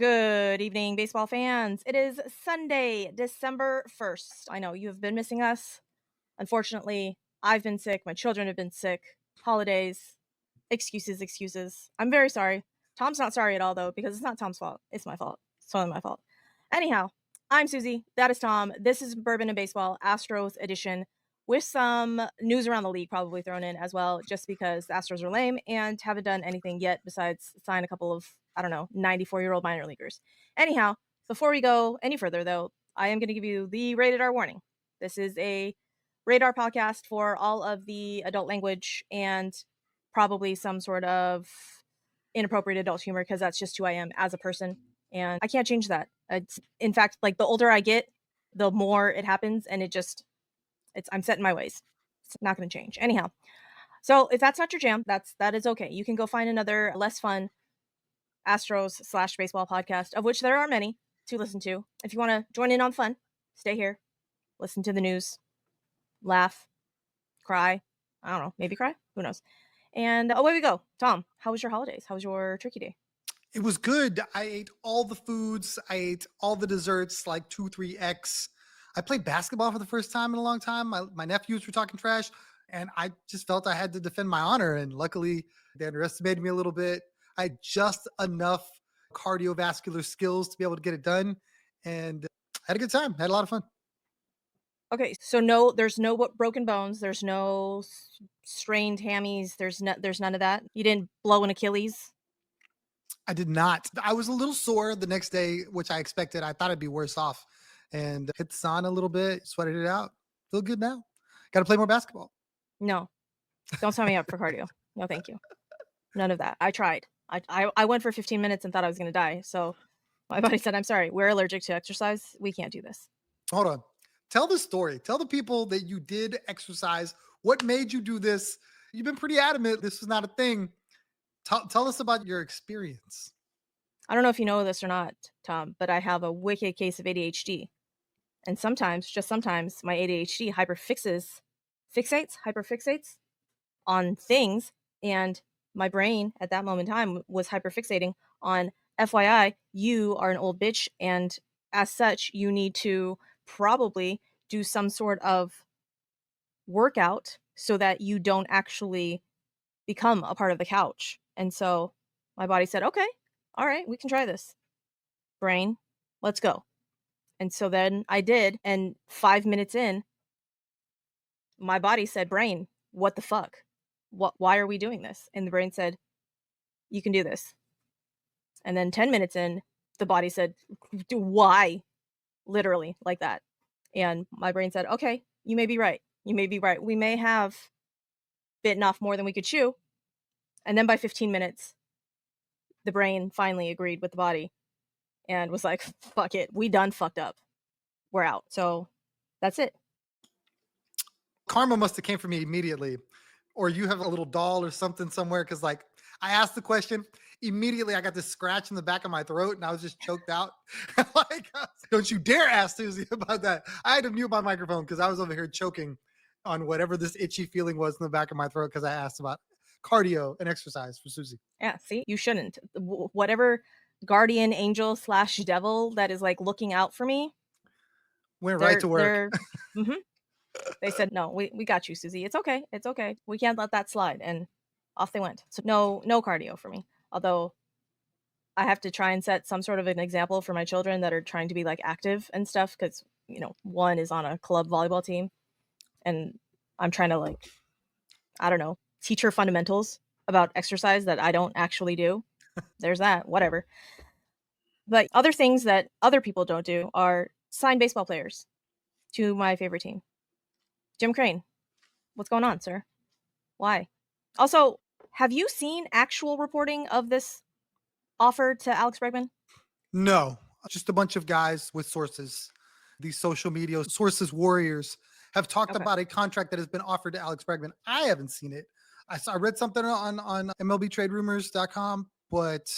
Good evening, baseball fans. It is Sunday, December 1st. I know you have been missing us. Unfortunately, I've been sick. My children have been sick. Holidays. Excuses. I'm very sorry. Tom's not sorry at all, though, because it's not Tom's fault. It's my fault. It's totally my fault. Anyhow, I'm Suzy. That is Tom. This is Bourbon and Baseball, Astros edition, with some news around the league probably thrown in as well, just because the Astros are lame and haven't done anything yet besides sign a couple of, 94-year-old minor leaguers. Anyhow, before we go any further, though, I am going to give you the rated R warning. This is a radar podcast for all of the adult language and probably some sort of inappropriate adult humor, because that's just who I am as a person. And I can't change that. In fact, like the older I get, the more it happens, and I'm set in my ways. It's not going to change. Anyhow, so if that's not your jam, that is okay. You can go find another less fun Astros/baseball podcast, of which there are many to listen to. If you want to join in on fun, stay here, listen to the news, laugh, cry. I don't know, maybe cry. Who knows? And away we go. Tom, how was your holidays? How was your turkey day? It was good. I ate all the foods. I ate all the desserts, like 2, 3x. I played basketball for the first time in a long time. My nephews were talking trash, and I just felt I had to defend my honor. And luckily, they underestimated me a little bit. I had just enough cardiovascular skills to be able to get it done, and I had a good time. I had a lot of fun. Okay, so there's no broken bones. There's no strained hammies. There's none of that. You didn't blow an Achilles. I did not. I was a little sore the next day, which I expected. I thought I'd be worse off, and hit the sauna a little bit, sweated it out. Feel good now. Got to play more basketball. No, don't sign me up for cardio. No, thank you. None of that. I tried. I went for 15 minutes and thought I was going to die. So my buddy said, "I'm sorry, we're allergic to exercise. We can't do this." Hold on. Tell the story. Tell the people that you did exercise. What made you do this? You've been pretty adamant this was not a thing. Tell us about your experience. I don't know if you know this or not, Tom, but I have a wicked case of ADHD. And sometimes, just sometimes, my ADHD hyperfixates on things. And my brain at that moment in time was hyperfixating on, FYI, you are an old bitch. And as such, you need to probably do some sort of workout so that you don't actually become a part of the couch. And so my body said, okay, all right, we can try this. Brain, let's go. And so then I did. And 5 minutes in, my body said, brain, what the fuck? Why are we doing this? And the brain said, you can do this. And then 10 minutes in, the body said, why? Literally like that. And my brain said, okay, you may be right. You may be right. We may have bitten off more than we could chew. And then by 15 minutes, the brain finally agreed with the body and was like, fuck it. We done fucked up. We're out. So that's it. Karma must have came for me immediately. Or you have a little doll or something somewhere. Cause like I asked the question, immediately I got this scratch in the back of my throat and I was just choked out. Like, don't you dare ask Suzy about that. I had to mute my microphone because I was over here choking on whatever this itchy feeling was in the back of my throat because I asked about cardio and exercise for Suzy. Yeah, see, you shouldn't. Whatever guardian angel / devil that is like looking out for me, went right to work. Mm-hmm. They said, no, we got you, Suzy. It's okay. It's okay. We can't let that slide. And off they went. So no cardio for me. Although I have to try and set some sort of an example for my children that are trying to be like active and stuff. Cause one is on a club volleyball team and I'm trying to like, I don't know, teach her fundamentals about exercise that I don't actually do. There's that, whatever. But other things that other people don't do are sign baseball players to my favorite team. Jim Crane, what's going on, sir? Why? Also, have you seen actual reporting of this offer to Alex Bregman? No, just a bunch of guys with sources. These social media sources warriors have talked about a contract that has been offered to Alex Bregman. I haven't seen it. I read something on MLBTradeRumors.com, but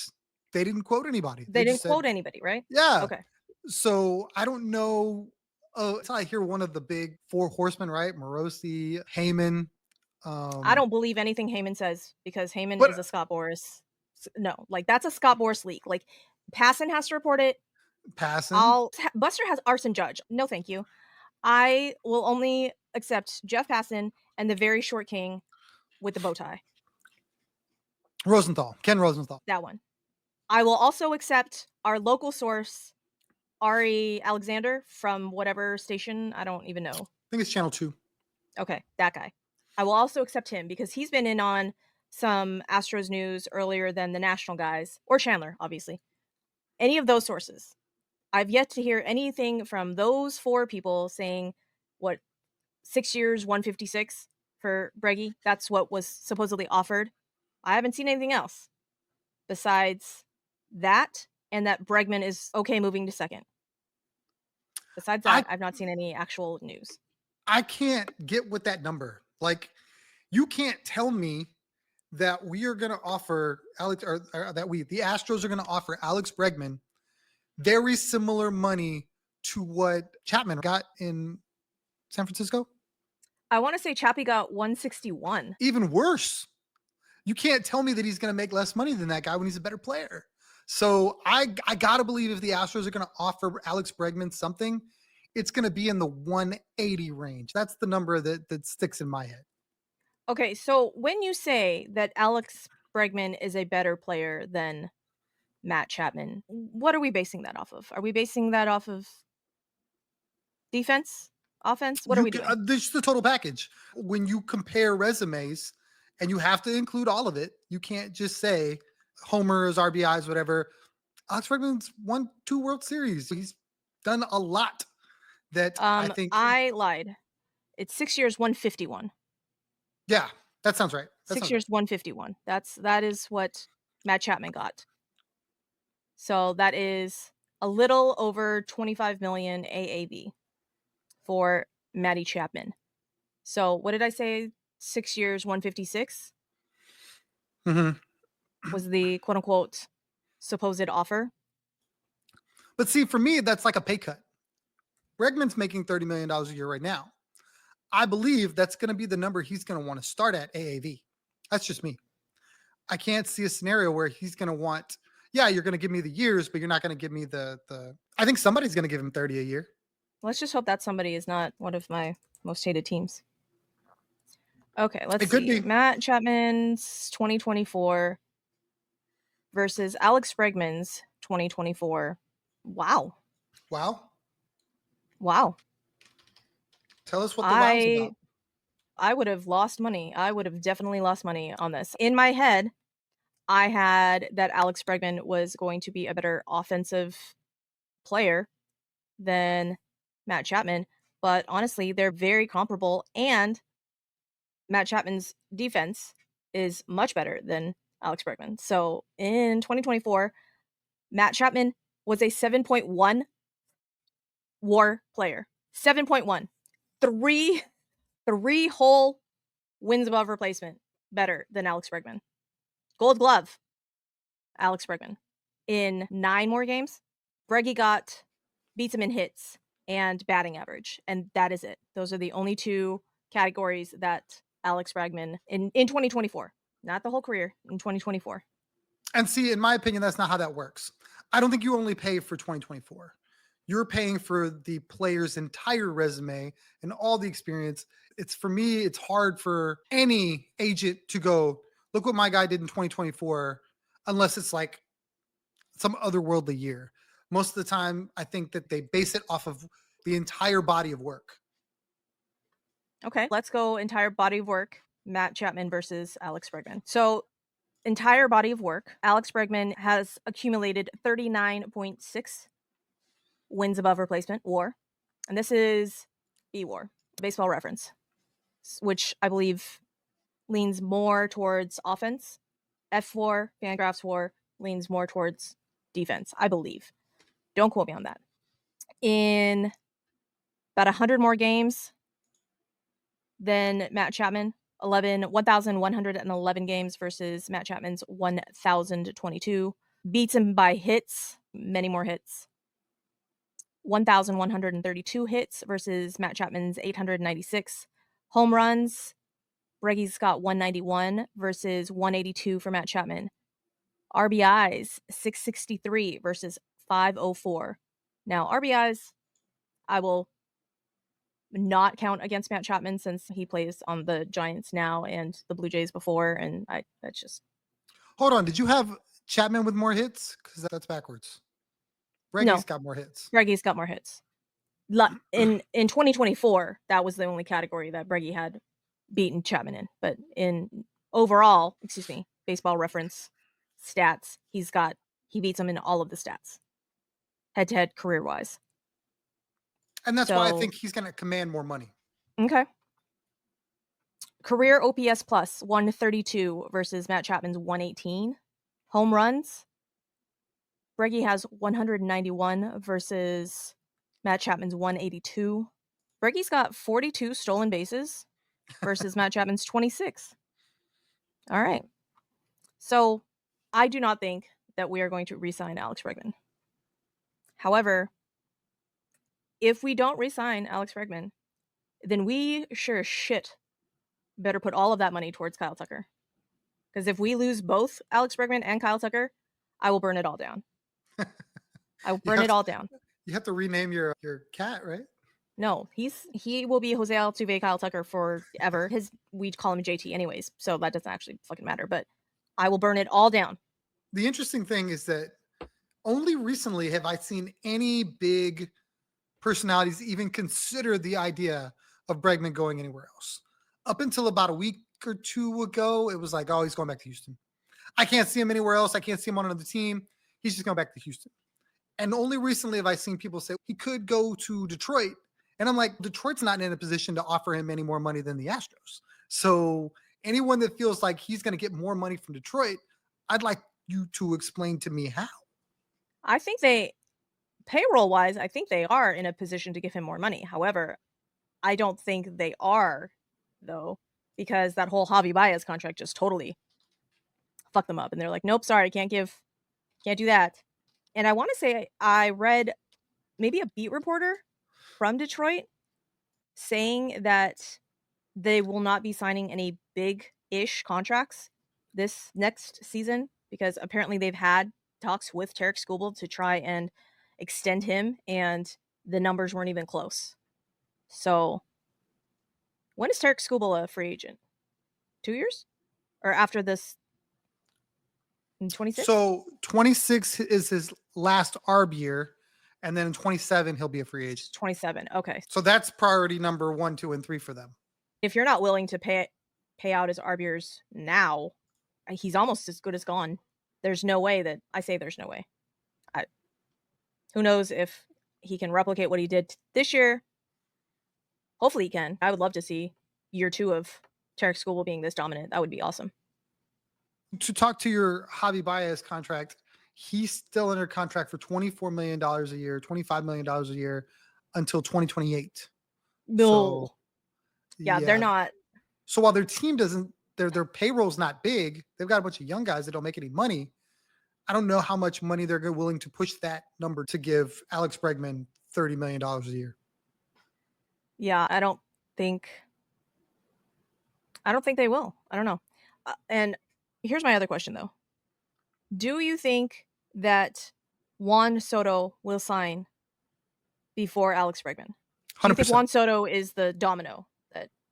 they didn't quote anybody. They didn't quote anybody, right? Yeah. Okay. So I don't know. Until I hear one of the big four horsemen, right? Morosi, Heyman. I don't believe anything Heyman says because Heyman But- is a Scott Boras. No, like that's a Scott Boras leak. Like Passan has to report it. Passing. Buster has arson judge. No, thank you. I will only accept Jeff Passan and the very short king with the bow tie. Ken Rosenthal. That one. I will also accept our local source, Ari Alexander from whatever station. I don't even know. I think it's Channel 2. Okay, that guy. I will also accept him because he's been in on some Astros news earlier than the national guys, or Chandler, obviously. Any of those sources. I've yet to hear anything from those 4 people saying, 6 years, 156 for Breggy? That's what was supposedly offered. I haven't seen anything else besides that, and that Bregman is okay moving to second. Besides that, I've not seen any actual news. I can't get with that number. Like, you can't tell me that we are going to offer the Astros are going to offer Alex Bregman very similar money to what Chapman got in San Francisco. I want to say Chappie got 161. Even worse. You can't tell me that he's going to make less money than that guy when he's a better player. So I got to believe if the Astros are going to offer Alex Bregman something, it's going to be in the 180 range. That's the number that sticks in my head. Okay, so when you say that Alex Bregman is a better player than Matt Chapman, what are we basing that off of? Are we basing that off of defense? Offense? What are we doing? This is the total package. When you compare resumes, and you have to include all of it, you can't just say homers, RBIs, whatever. Alex Bregman's won 2 World Series. He's done a lot that I think. I lied. It's 6 years, 151. Yeah, that sounds right. 6 years, 151. That is what Matt Chapman got. So that is a little over 25 million AAV for Matty Chapman. So what did I say? 6 years, 156 was the quote unquote supposed offer. But see, for me, that's like a pay cut. Bregman's making $30 million a year right now. I believe that's going to be the number he's going to want to start at AAV. That's just me. I can't see a scenario where he's going to want, you're going to give me the years, but you're not going to give me the I think somebody's going to give him 30 a year. Let's just hope that somebody is not one of my most hated teams. Okay, let's see. Could be. Matt Chapman's 2024 versus Alex Bregman's 2024. Wow. Tell us what the wow's about. I would have lost money. I would have definitely lost money on this. In my head, I had that Alex Bregman was going to be a better offensive player than Matt Chapman, but honestly, they're very comparable, and Matt Chapman's defense is much better than Alex Bregman. So in 2024, Matt Chapman was a 7.1 WAR player. 7.1. Three whole wins above replacement better than Alex Bregman. Gold Glove, Alex Bregman. In 9 more games, Breggy beats him in hits and batting average, and that is it. Those are the only 2 categories that Alex Bregman in 2024, not the whole career, in 2024. And see, in my opinion, that's not how that works. I don't think you only pay for 2024. You're paying for the player's entire resume and all the experience. For me, it's hard for any agent to go, look what my guy did in 2024, unless it's like some otherworldly year. Most of the time, I think that they base it off of the entire body of work. Okay, let's go entire body of work. Matt Chapman versus Alex Bregman. So entire body of work, Alex Bregman has accumulated 39.6 wins above replacement, WAR. And this is BWAR, Baseball Reference, which I believe leans more towards offense. F4, Fangraphs WAR, leans more towards defense, I believe. Don't quote me on that. In about 100 more games than Matt Chapman, 1,111 games versus Matt Chapman's 1,022. Beats him by hits, many more hits. 1,132 hits versus Matt Chapman's 896. Home runs, Breggy's got 191 versus 182 for Matt Chapman. RBIs 663 versus 504. Now, RBIs, I will not count against Matt Chapman since he plays on the Giants now and the Blue Jays before, and that's just. Hold on, did you have Chapman with more hits? Because that's backwards. Breggy's No, got more hits. Breggy's got more hits. In 2024, that was the only category that Breggy had beaten Chapman in. But in overall, Baseball Reference stats, he beats him in all of the stats, head to head, career wise. And that's why I think he's going to command more money. Okay. Career OPS plus 132 versus Matt Chapman's 118. Home runs, Breggy has 191 versus Matt Chapman's 182. Breggy's got 42 stolen bases versus Matt Chapman's 26. All right. So I do not think that we are going to re-sign Alex Bregman. However, if we don't re-sign Alex Bregman, then we sure as shit better put all of that money towards Kyle Tucker. Because if we lose both Alex Bregman and Kyle Tucker, I will burn it all down. I will burn it all down. You have to rename your cat, right? No, he will be Jose Altuve, Kyle Tucker forever. We call him JT anyways, so that doesn't actually fucking matter. But I will burn it all down. The interesting thing is that only recently have I seen any big personalities even consider the idea of Bregman going anywhere else. Up until about a week or two ago, it was like, oh, he's going back to Houston. I can't see him anywhere else. I can't see him on another team. He's just going back to Houston. And only recently have I seen people say he could go to Detroit. And I'm like, Detroit's not in a position to offer him any more money than the Astros. So anyone that feels like he's going to get more money from Detroit, I'd like you to explain to me how. I think payroll-wise, I think they are in a position to give him more money. However, I don't think they are, though, because that whole Javi Baez contract just totally fucked them up. And they're like, nope, sorry, can't do that. And I want to say I read maybe a beat reporter from Detroit saying that they will not be signing any big-ish contracts this next season because apparently they've had talks with Tarek Skubal to try and extend him, and the numbers weren't even close. So when is Tarek Skubal a free agent? 2 years? Or after this in 26? So 26 is his last ARB year, and then in 27 he'll be a free agent. 27. Okay. So that's priority number 1, 2, and 3 for them. If you're not willing to pay out his ARB years now, he's almost as good as gone. There's no way that I say there's no way. Who knows if he can replicate what he did this year? Hopefully he can. I would love to see year 2 of Tarek Skubal being this dominant. That would be awesome. To talk to your Javi Baez contract, he's still under contract for $24 million a year, $25 million a year until 2028. No. So, yeah, they're not. So while their team doesn't, their payroll's not big, they've got a bunch of young guys that don't make any money. I don't know how much money they're willing to push that number to give Alex Bregman $30 million a year. Yeah, I don't think they will. I don't know. And here's my other question, though. Do you think that Juan Soto will sign before Alex Bregman? Do you think Juan Soto is the domino?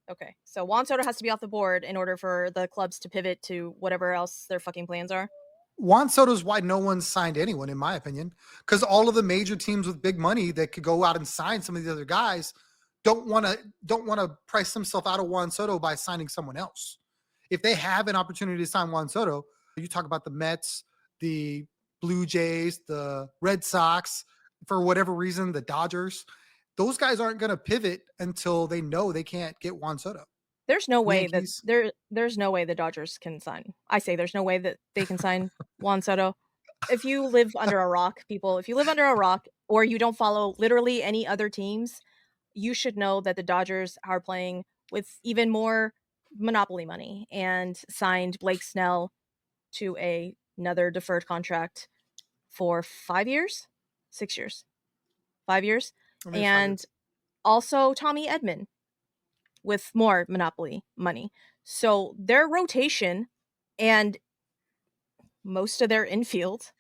Okay, so Juan Soto has to be off the board in order for the clubs to pivot to whatever else their fucking plans are? Juan Soto's why no one's signed anyone, in my opinion, because all of the major teams with big money that could go out and sign some of the other guys don't want to price themselves out of Juan Soto by signing someone else. If they have an opportunity to sign Juan Soto, you talk about the Mets, the Blue Jays, the Red Sox, for whatever reason, the Dodgers, those guys aren't going to pivot until they know they can't get Juan Soto. There's no way that there's no way the Dodgers can sign. I say there's no way that they can sign Juan Soto. If you live under a rock, people, if you live under a rock or you don't follow literally any other teams, you should know that the Dodgers are playing with even more monopoly money and signed Blake Snell to another deferred contract for 5 years, 6 years, 5 years, and also Tommy Edman with more monopoly money. So their rotation, and Most of their infield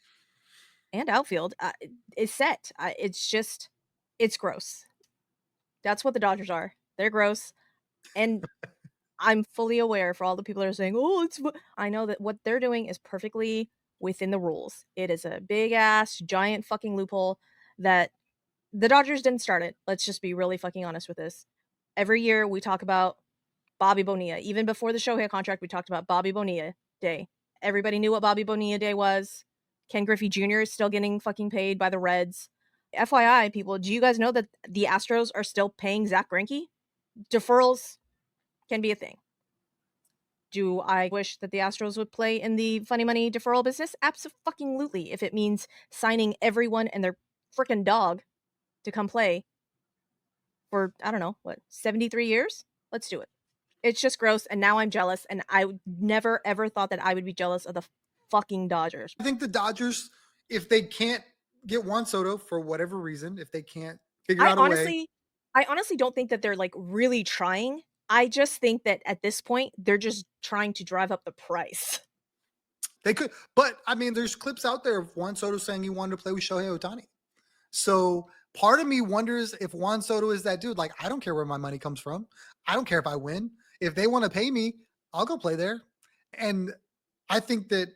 and outfield is set. It's gross. That's what the Dodgers are. They're gross. And I'm fully aware for all the people that are saying, oh, I know that what they're doing is perfectly within the rules. It is a big ass, giant fucking loophole that the Dodgers didn't start it. Let's just be really fucking honest with this. Every year we talk about Bobby Bonilla. Even before the Shohei contract, we talked about Bobby Bonilla Day. Everybody knew what Bobby Bonilla Day was. Ken Griffey Jr. is still getting fucking paid by the Reds. FYI, people, do you guys know that the Astros are still paying Zach Greinke? Deferrals can be a thing. Do I wish that the Astros would play in the funny money deferral business? Absolutely. If it means signing everyone and their freaking dog to come play for, I don't know, 73 years? Let's do it. It's just gross, and now I'm jealous, and I never ever thought that I would be jealous of the fucking Dodgers. I think the Dodgers, if they can't get Juan Soto for whatever reason, if they can't figure out a way. I honestly don't think that they're like really trying. I just think that at this point, they're just trying to drive up the price. They could, but I mean, there's clips out there of Juan Soto saying he wanted to play with Shohei Ohtani. So part of me wonders if Juan Soto is that dude. Like, I don't care where my money comes from. I don't care if I win. If they want to pay me, I'll go play there. And I think that,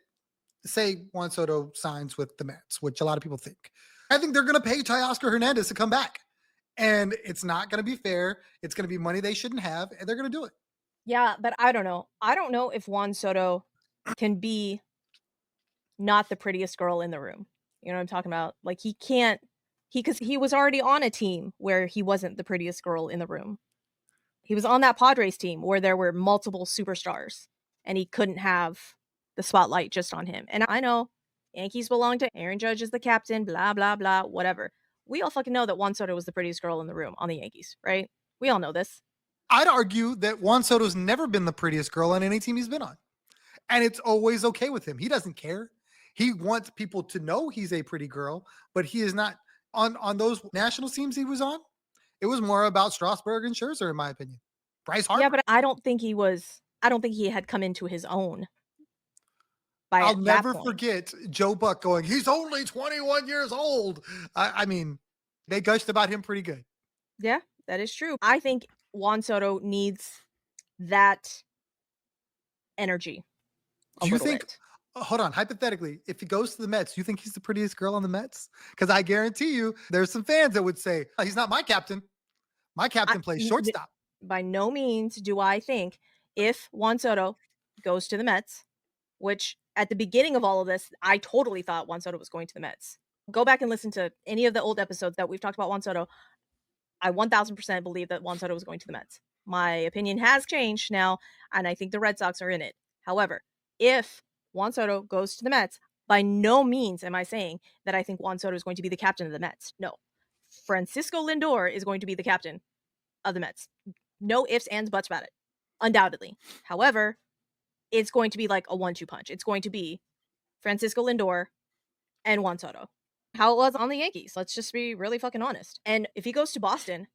say Juan Soto signs with the Mets, which a lot of people think, I think they're going to pay Teoscar Hernandez to come back. And it's not going to be fair. It's going to be money they shouldn't have, and they're going to do it. Yeah, but I don't know. I don't know if Juan Soto can be not the prettiest girl in the room. You know what I'm talking about? Like he can't because he was already on a team where he wasn't the prettiest girl in the room. He was on that Padres team where there were multiple superstars and he couldn't have the spotlight just on him. And I know Yankees belong to Aaron Judge as the captain, blah, blah, blah, whatever. We all fucking know that Juan Soto was the prettiest girl in the room on the Yankees, right? We all know this. I'd argue that Juan Soto's never been the prettiest girl on any team he's been on. And it's always okay with him. He doesn't care. He wants people to know he's a pretty girl, but he is not on those national teams he was on. It was more about Strasburg and Scherzer, in my opinion. Bryce Harper. Yeah, but I don't think he had come into his own by I'll that never point. forget Joe Buck going, he's only 21 years old. I mean, they gushed about him pretty good. Yeah, that is true. I think Juan Soto needs that energy a Do you little think, bit. hold on, hypothetically, if he goes to the Mets, you think he's the prettiest girl on the Mets? Because I guarantee you, there's some fans that would say, "Oh, he's not my captain. My captain plays shortstop." By no means do I think if Juan Soto goes to the Mets, which at the beginning of all of this, I totally thought Juan Soto was going to the Mets. Go back and listen to any of the old episodes that we've talked about Juan Soto. I 1000% believe that Juan Soto was going to the Mets. My opinion has changed now, and I think the Red Sox are in it. However, if Juan Soto goes to the Mets, by no means am I saying that I think Juan Soto is going to be the captain of the Mets. No. Francisco Lindor is going to be the captain of the Mets. No ifs, ands, buts about it. Undoubtedly. However, it's going to be like a 1-2 punch. It's going to be Francisco Lindor and Juan Soto. How it was on the Yankees. Let's just be really fucking honest. And if he goes to Boston,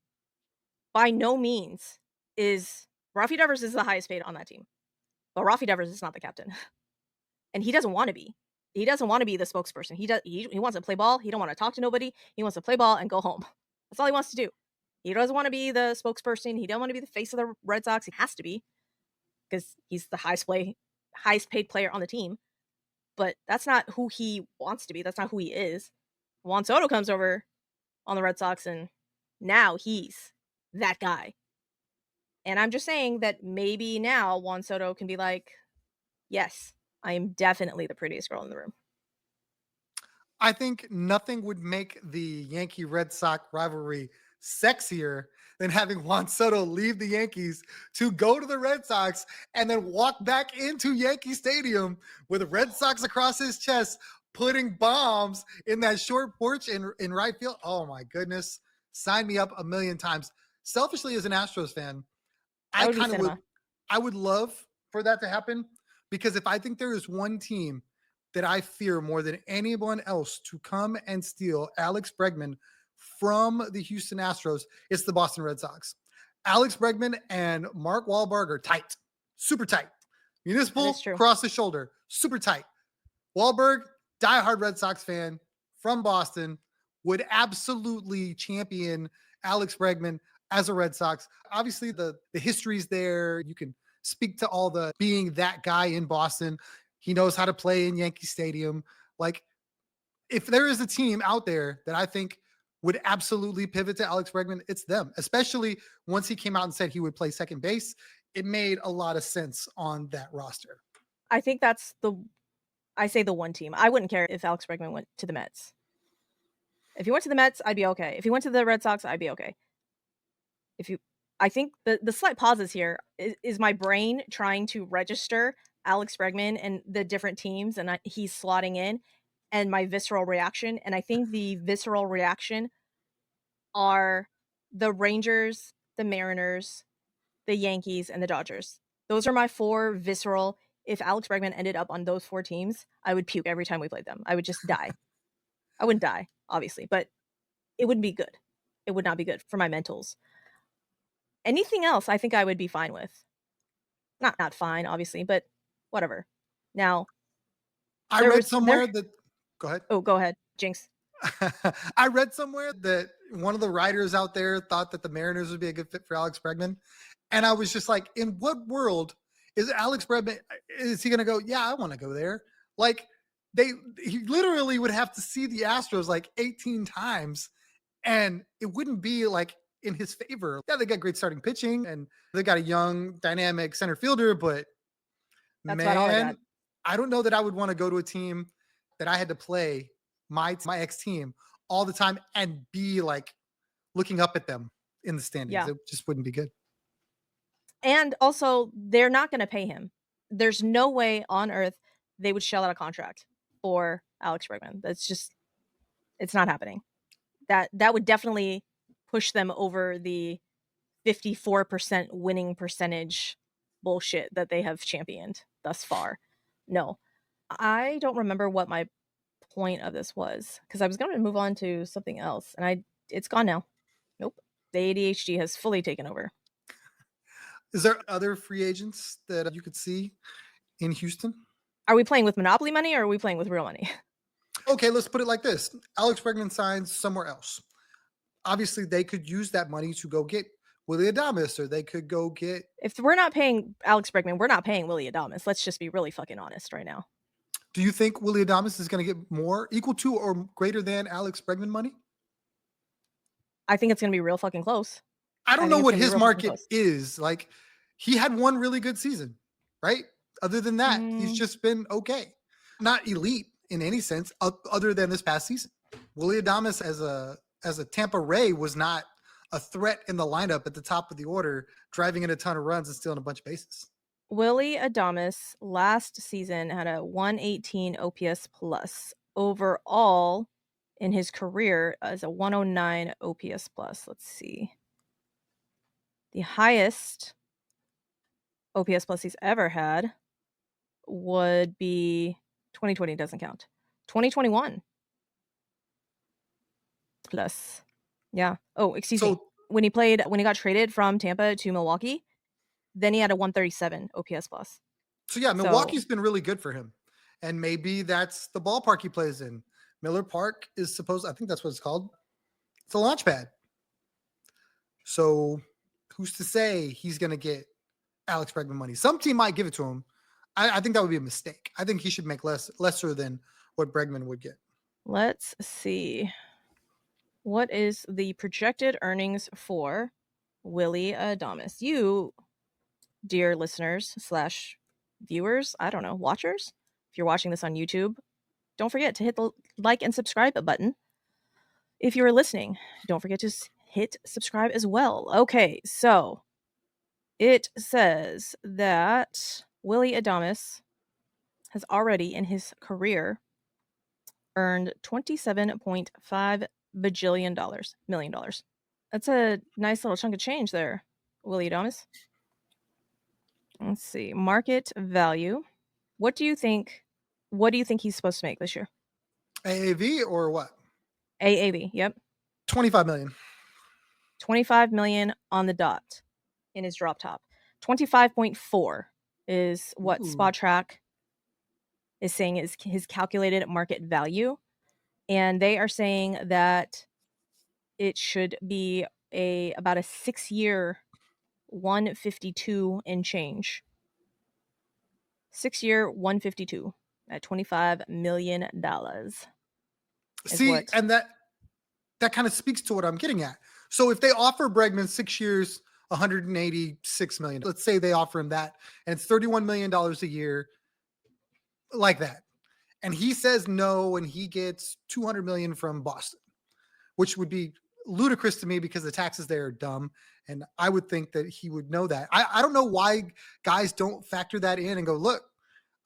by no means is Rafi Devers is the highest paid on that team. But Rafi Devers is not the captain. And he doesn't want to be. He doesn't want to be the spokesperson. He wants to play ball. He don't want to talk to nobody. He wants to play ball and go home. That's all he wants to do. He doesn't want to be the spokesperson. He doesn't want to be the face of the Red Sox. He has to be because he's the highest paid player on the team. But that's not who he wants to be. That's not who he is. Juan Soto comes over on the Red Sox and now he's that guy. And I'm just saying that maybe now Juan Soto can be like, yes, I am definitely the prettiest girl in the room. I think nothing would make the Yankee Red Sox rivalry sexier than having Juan Soto leave the Yankees to go to the Red Sox and then walk back into Yankee Stadium with the Red Sox across his chest, putting bombs in that short porch in right field. Oh my goodness. Sign me up a million times. Selfishly, as an Astros fan, I kind of would love for that to happen, because if I think there is one team that I fear more than anyone else to come and steal Alex Bregman from the Houston Astros, it's the Boston Red Sox. Alex Bregman and Mark Wahlberg are tight, super tight. Municipal, cross the shoulder, super tight. Wahlberg, diehard Red Sox fan from Boston, would absolutely champion Alex Bregman as a Red Sox. Obviously, the history's there. You can speak to all the being that guy in Boston. He knows how to play in Yankee Stadium. Like, if there is a team out there that I think would absolutely pivot to Alex Bregman, it's them, especially once he came out and said he would play second base. It made a lot of sense on that roster. I think that's the one team. I wouldn't care if Alex Bregman went to the Mets. If he went to the Mets, I'd be okay. If he went to the Red Sox, I'd be okay. I think the slight pauses here is my brain trying to register Alex Bregman and the different teams, and he's slotting in, and my visceral reaction. And I think the visceral reaction are the Rangers, the Mariners, the Yankees, and the Dodgers. Those are my 4 visceral. If Alex Bregman ended up on those 4 teams, I would puke every time we played them. I would just die. I wouldn't die, obviously, but it wouldn't be good. It would not be good for my mentals. Anything else, I think I would be fine with. Not fine, obviously, but whatever. Now, I read somewhere that, go ahead. Oh, go ahead, Jinx. I read somewhere that one of the writers out there thought that the Mariners would be a good fit for Alex Bregman. And I was just like, in what world is Alex Bregman? Is he going to go, yeah, I want to go there? Like, he literally would have to see the Astros like 18 times, and it wouldn't be like in his favor. Yeah, they got great starting pitching, and they got a young, dynamic center fielder, but That's about all I got. man, I don't know that I would want to go to a team that I had to play my ex team all the time and be like looking up at them in the standings. Yeah. It just wouldn't be good. And also, they're not going to pay him. There's no way on earth they would shell out a contract for Alex Bregman. That's just, it's not happening. That would definitely push them over the 54% winning percentage bullshit that they have championed thus far. No. I don't remember what my point of this was, because I was going to move on to something else, and it's gone now. Nope. The ADHD has fully taken over. Is there other free agents that you could see in Houston? Are we playing with Monopoly money, or are we playing with real money? Okay, let's put it like this. Alex Bregman signs somewhere else. Obviously, they could use that money to go get Willy Adames, or they could go get... If we're not paying Alex Bregman, we're not paying Willy Adames. Let's just be really fucking honest right now. Do you think Willy Adames is going to get more, equal to, or greater than Alex Bregman money? I think it's going to be real fucking close. I don't know what his market is. Like, he had one really good season, right? Other than that, he's just been okay. Not elite in any sense, other than this past season. Willy Adames as a Tampa Ray was not a threat in the lineup at the top of the order, driving in a ton of runs and stealing a bunch of bases. Willy Adames last season had a 118 OPS plus. Overall, in his career, as a 109 OPS plus. Let's see. The highest OPS plus he's ever had would be 2020, doesn't count. 2021 plus. Yeah. Oh, excuse me. When he got traded from Tampa to Milwaukee, then he had a 137 OPS plus. So yeah, Milwaukee's been really good for him. And maybe that's the ballpark he plays in. Miller Park is supposed, I think that's what it's called. It's a launch pad. So who's to say he's going to get Alex Bregman money? Some team might give it to him. I think that would be a mistake. I think he should make lesser than what Bregman would get. Let's see. What is the projected earnings for Willy Adames? You, dear listeners / viewers, I don't know, watchers, if you're watching this on YouTube, don't forget to hit the like and subscribe button. If you're listening, don't forget to hit subscribe as well. Okay, so it says that Willy Adames has already in his career earned $27.5 million. That's a nice little chunk of change there, Willy Adames. Let's see. Market value. What do you think he's supposed to make this year? AAV or what? AAV, yep. 25 million. 25 million on the dot in his drop top. 25.4 is what Spot Track is saying is his calculated market value. And they are saying that it should be about a 6-year 152 and change. 6-year 152 at $25 million. See, and that kind of speaks to what I'm getting at. So if they offer Bregman 6 years, 186 million, let's say they offer him that, and it's $31 million a year, like that, and he says no, and he gets 200 million from Boston, which would be ludicrous to me because the taxes there are dumb. And I would think that he would know that. I don't know why guys don't factor that in and go, look,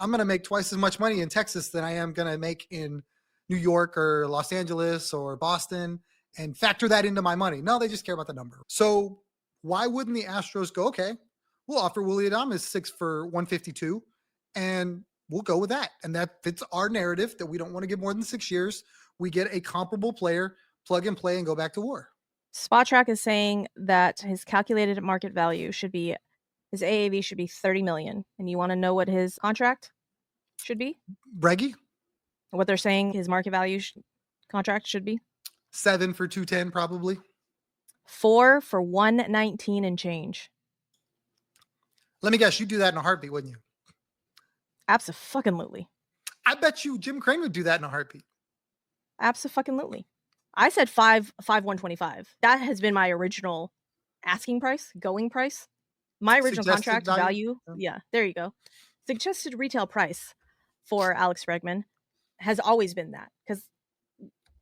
I'm going to make twice as much money in Texas than I am going to make in New York or Los Angeles or Boston, and factor that into my money. No, they just care about the number. So why wouldn't the Astros go, okay, we'll offer Willy Adames 6 for 152 and we'll go with that. And that fits our narrative that we don't want to give more than 6 years. We get a comparable player, plug and play, and go back to war. Spotrac is saying that his calculated market value should be, his AAV should be 30 million. And you want to know what his contract should be? Breggy? What they're saying his market value contract should be? 7 for 210, probably. 4 for 119 and change. Let me guess, you'd do that in a heartbeat, wouldn't you? Abso-fucking-lutely. I bet you Jim Crane would do that in a heartbeat. Abso-fucking-lutely. I said 125. That has been my original asking price, going price. My original Suggested contract value. Yeah, there you go. Suggested retail price for Alex Bregman has always been that, because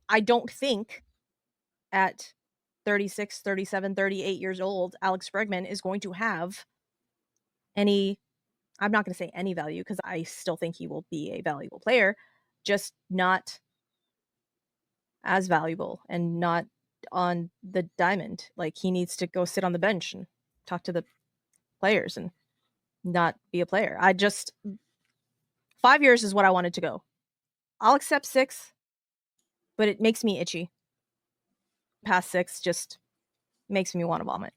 I don't think at 36, 37, 38 years old, Alex Bregman is going to have any, I'm not going to say any value, because I still think he will be a valuable player, just not as valuable and not on the diamond. Like, he needs to go sit on the bench and talk to the players and not be a player. 5 years is what I wanted to go. I'll accept 6, but it makes me itchy. Past 6 just makes me want to vomit,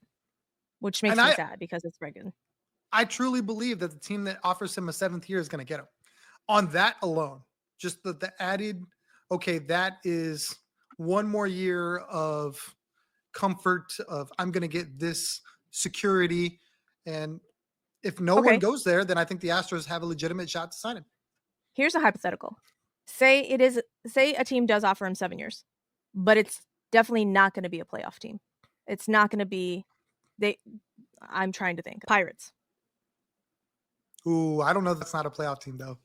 which makes me sad because it's Bregman. I truly believe that the team that offers him a 7th year is going to get him. On that alone, just the added, okay, that is one more year of comfort of I'm going to get this security. And if no one goes there, then I think the Astros have a legitimate shot to sign him. Here's a hypothetical. Say a team does offer him 7 years, but it's definitely not going to be a playoff team. It's not going to be, I'm trying to think. Pirates. Ooh, I don't know. That's not a playoff team, though.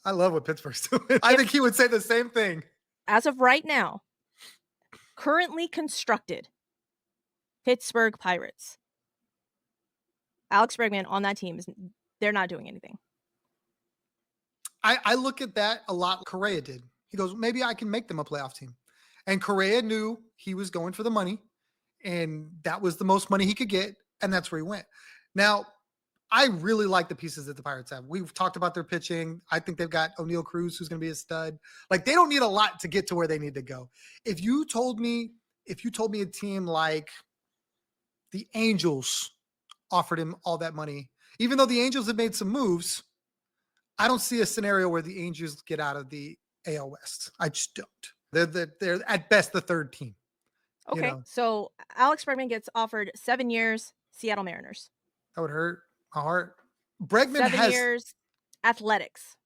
I love what Pittsburgh's doing. I think he would say the same thing. As of right now, currently constructed Pittsburgh Pirates. Alex Bregman on that team, they're not doing anything. I look at that a lot. Correa did. He goes, maybe I can make them a playoff team. And Correa knew he was going for the money, and that was the most money he could get, and that's where he went. Now, I really like the pieces that the Pirates have. We've talked about their pitching. I think they've got O'Neal Cruz, who's going to be a stud. Like, they don't need a lot to get to where they need to go. If you told me a team like the Angels offered him all that money, even though the Angels have made some moves, I don't see a scenario where the Angels get out of the AL West. I just don't. They're at best the 3rd team. Okay, so Alex Bregman gets offered 7 years, Seattle Mariners. That would hurt my heart. Bregman 7 years, Athletics.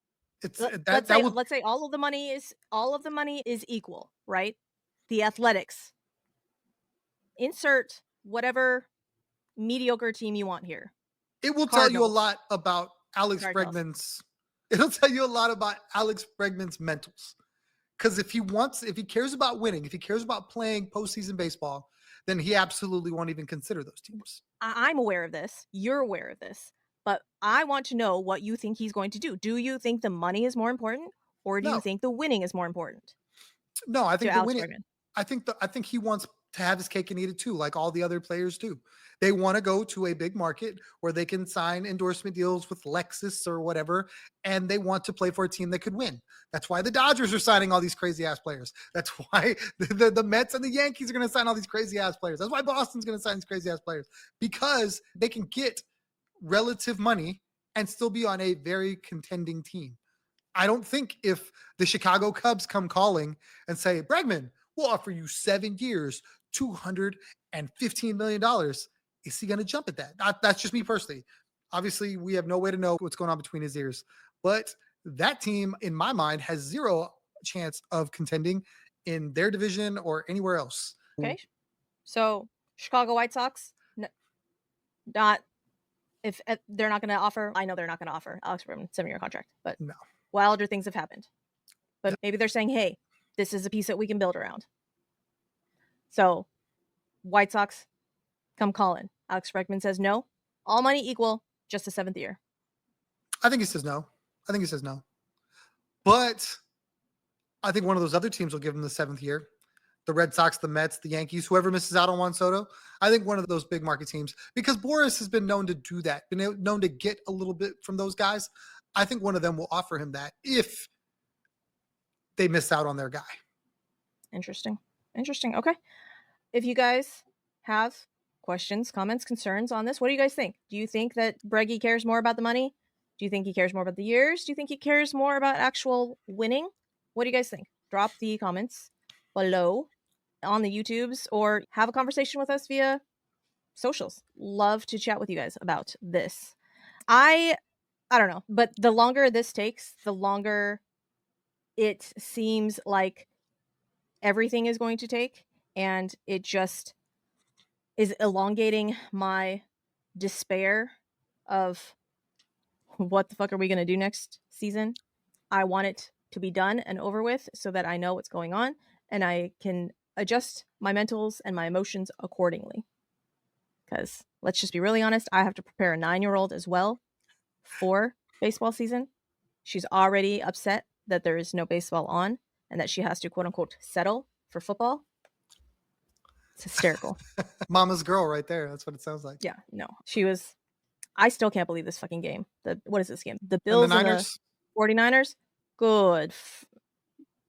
Let's say all of the money is equal, right? The Athletics. Insert whatever mediocre team you want here. It will tell you a lot about Alex Bregman's. It'll tell you a lot about Alex Bregman's mentals. Because if he cares about winning, if he cares about playing postseason baseball, then he absolutely won't even consider those teams. I'm aware of this. You're aware of this. But I want to know what you think he's going to do. Do you think the money is more important, or do you think the winning is more important? No, I think the winning. I think he wants to have his cake and eat it too, like all the other players do. They want to go to a big market where they can sign endorsement deals with Lexus or whatever, and they want to play for a team that could win. That's why the Dodgers are signing all these crazy ass players. That's why the Mets and the Yankees are going to sign all these crazy ass players. That's why Boston's going to sign these crazy ass players, because they can get relative money and still be on a very contending team. I don't think if the Chicago Cubs come calling and say, Bregman, we'll offer you 7 years, $215 million, is he going to jump at that? That's just me personally. Obviously, we have no way to know what's going on between his ears. But that team, in my mind, has zero chance of contending in their division or anywhere else. Okay. So Chicago White Sox, not if they're not going to offer. I know they're not going to offer Alex Bregman 7-year contract, but No. wilder things have happened. But maybe they're saying, hey, this is a piece that we can build around. So White Sox come calling. Alex Bregman says no. All money equal, just a 7th year. I think he says no. But I think one of those other teams will give him the 7th year. The Red Sox, the Mets, the Yankees, whoever misses out on Juan Soto. I think one of those big market teams, because Boris has been known to do that, been known to get a little bit from those guys. I think one of them will offer him that if they miss out on their guy. Interesting. Okay. If you guys have questions, comments, concerns on this, what do you guys think? Do you think that Breggy cares more about the money? Do you think he cares more about the years? Do you think he cares more about actual winning? What do you guys think? Drop the comments below on the YouTubes or have a conversation with us via socials. Love to chat with you guys about this. I don't know, but the longer this takes, the longer it seems like everything is going to take, and it just is elongating my despair of what the fuck are we going to do next season. I want it to be done and over with so that I know what's going on and I can adjust my mentals and my emotions accordingly. Because let's just be really honest, I have to prepare a 9-year-old as well for baseball season. She's already upset that there is no baseball on and that she has to quote unquote settle for football. It's hysterical. Mama's girl right there. That's what it sounds like. Yeah, no. She was. I still can't believe this fucking game. What is this game? The Bills and the Niners? And the 49ers? Good.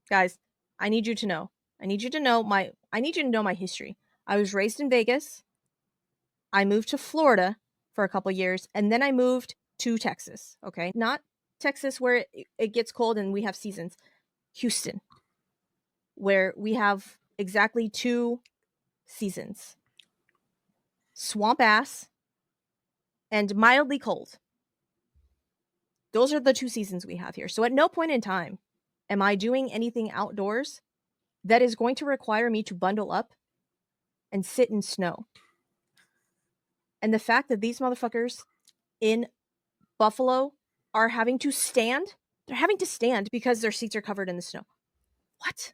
Guys, I need you to know. I need you to know my history. I was raised in Vegas. I moved to Florida for a couple years, and then I moved to Texas, okay? Not Texas where it gets cold and we have seasons. Houston, where we have exactly 2 seasons. Swamp ass and mildly cold. Those are the 2 seasons we have here. So at no point in time am I doing anything outdoors that is going to require me to bundle up and sit in snow. And the fact that these motherfuckers in Buffalo are having to stand, they're having to stand because their seats are covered in the snow. What?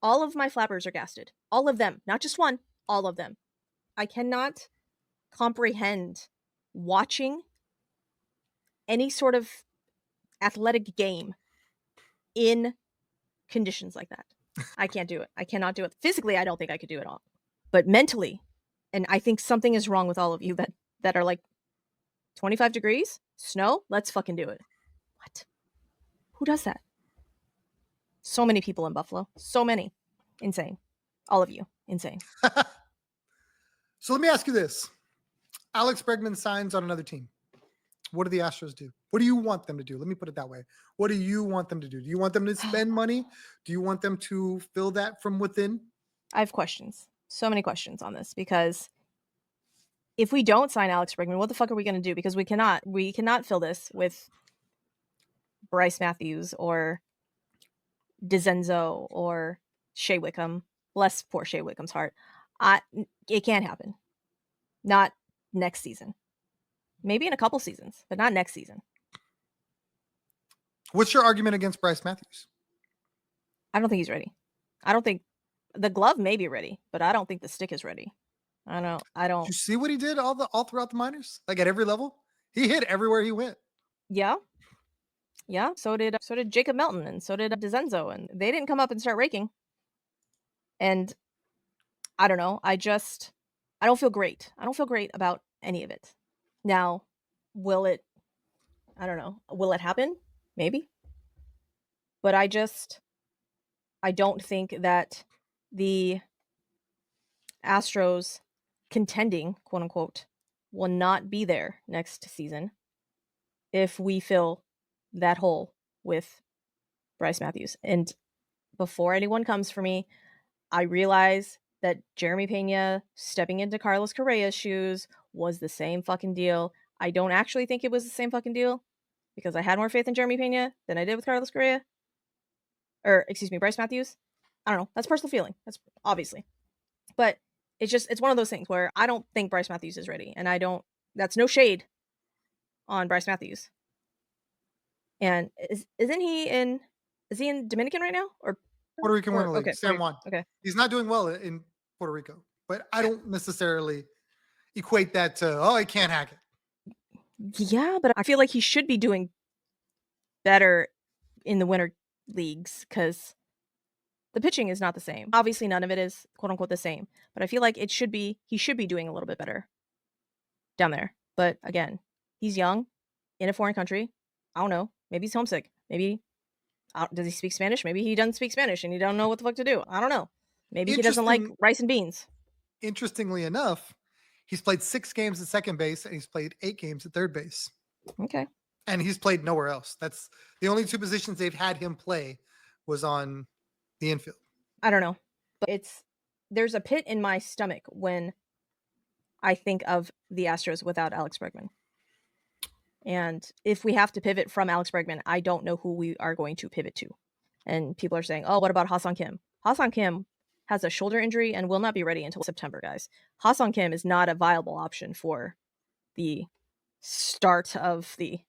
All of my flappers are gasted. All of them. Not just one. All of them. I cannot comprehend watching any sort of athletic game in conditions like that. I can't do it. I cannot do it. Physically, I don't think I could do it all. But mentally, and I think something is wrong with all of you that are like 25 degrees, snow, let's fucking do it. What? Who does that? So many people in Buffalo. So many. Insane. All of you. Insane. So let me ask you this. Alex Bregman signs on another team. What do the Astros do? What do you want them to do? Let me put it that way. What do you want them to do? Do you want them to spend money? Do you want them to fill that from within? I have questions. So many questions on this because if we don't sign Alex Bregman, what the fuck are we going to do? Because we cannot fill this with Bryce Matthews or DeZenzo or Shea Wickham. Bless poor Shea Wickham's heart. It can't happen. Not next season. Maybe in a couple seasons, but not next season. What's your argument against Bryce Matthews? I don't think he's ready. I don't think the glove may be ready, but I don't think the stick is ready. I don't. Did you see what he did all throughout the minors? Like at every level? He hit everywhere he went. Yeah. Yeah. So did Jacob Melton and so did DeZenzo, and they didn't come up and start raking. And I don't know. I don't feel great. I don't feel great about any of it. Now, will it happen? Maybe. But I don't think that the Astros contending, quote unquote, will not be there next season if we fill that hole with Bryce Matthews. And before anyone comes for me, I realize that Jeremy Pena stepping into Carlos Correa's shoes was the same fucking deal. I don't actually think it was the same fucking deal because I had more faith in Jeremy Pena than I did with Carlos Correa. Or, excuse me, Bryce Matthews. I don't know. That's personal feeling. That's obviously. But it's one of those things where I don't think Bryce Matthews is ready. And that's no shade on Bryce Matthews. And is he in Dominican right now? Or Puerto Rican Winter League, okay, San Juan. Okay. He's not doing well in Puerto Rico, but I don't necessarily equate that to, he can't hack it. Yeah, but I feel like he should be doing better in the winter leagues because the pitching is not the same. Obviously, none of it is quote unquote the same, but I feel like he should be doing a little bit better down there. But again, he's young in a foreign country. I don't know. Maybe he's homesick. Maybe does he speak Spanish? Maybe he doesn't speak Spanish and he don't know what the fuck to do. I don't know. Maybe he doesn't like rice and beans. Interestingly enough, he's played 6 games at second base and he's played 8 games at third base. Okay. And he's played nowhere else. That's the only 2 positions they've had him play was on the infield. I don't know. But there's a pit in my stomach when I think of the Astros without Alex Bregman. And if we have to pivot from Alex Bregman, I don't know who we are going to pivot to. And people are saying, oh, what about Ha-Seong Kim? Ha-Seong Kim has a shoulder injury and will not be ready until September, guys. Ha-Seong Kim is not a viable option for the start of the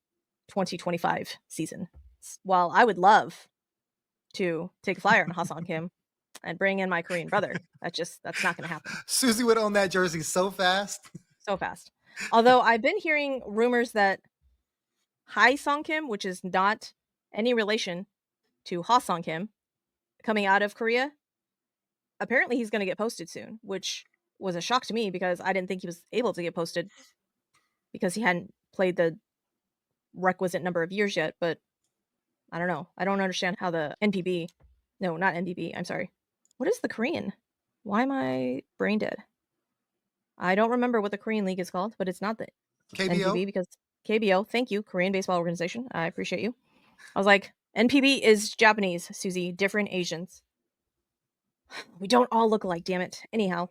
2025 season. While I would love to take a flyer on Ha-Seong Kim and bring in my Korean brother, that's not going to happen. Suzy would own that jersey so fast. So fast. Although I've been hearing rumors that Ha-Seong Kim, which is not any relation to Ha-Seong Kim, coming out of Korea, apparently he's going to get posted soon, which was a shock to me because I didn't think he was able to get posted because he hadn't played the requisite number of years yet. But I don't know. I don't understand how the NPB, no, not NPB, I'm sorry. What is the Korean? Why am I brain dead? I don't remember what the Korean league is called, but it's not the KBO? NPB because KBO, thank you, Korean Baseball Organization. I appreciate you. I was like, NPB is Japanese, Suzy, different Asians. We don't all look alike, damn it. Anyhow,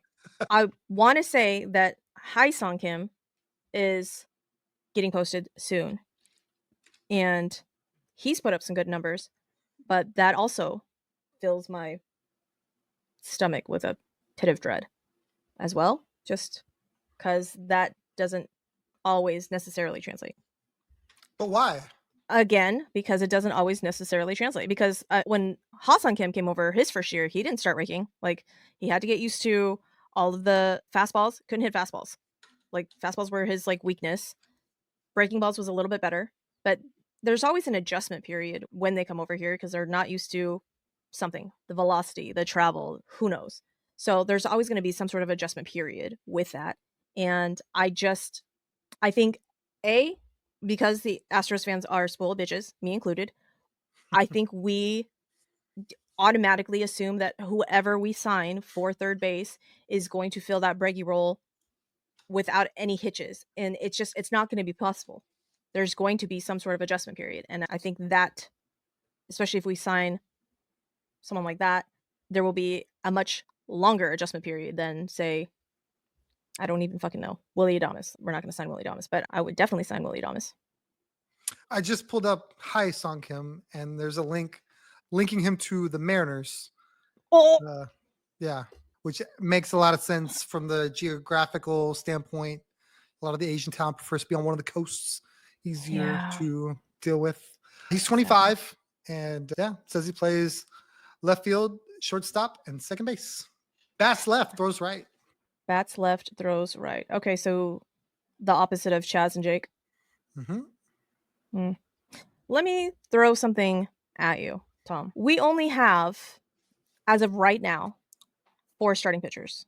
I want to say that Ha-Seong Kim is getting posted soon. And he's put up some good numbers, but that also fills my stomach with a pit of dread as well, just because that doesn't always necessarily translate. But why? Again, because it doesn't always necessarily translate. Because when Ha-Seong Kim came over his first year, he didn't start raking. Like, he had to get used to all of the fastballs. Couldn't hit fastballs. Like, fastballs were his, like, weakness. Breaking balls was a little bit better. But there's always an adjustment period when they come over here because they're not used to something. The velocity, the travel, who knows. So there's always going to be some sort of adjustment period with that. And I think, because the Astros fans are spoiled bitches, me included, I think we automatically assume that whoever we sign for third base is going to fill that Breggy role without any hitches. And it's not going to be possible. There's going to be some sort of adjustment period. And I think that, especially if we sign someone like that, there will be a much longer adjustment period than, say, I don't even fucking know, Willy Adames. We're not going to sign Willy Adames, but I would definitely sign Willy Adames. I just pulled up Ha-Seong Kim, and there's a link linking him to the Mariners. Oh, yeah, which makes a lot of sense from the geographical standpoint. A lot of the Asian talent prefers to be on one of the coasts, easier to deal with. He's 25, and says he plays left field, shortstop, and second base. Bats left, throws right. Bats left, throws right. Okay, so the opposite of Chaz and Jake. Mm-hmm. Let me throw something at you, Tom. We only have, as of right now, 4 starting pitchers.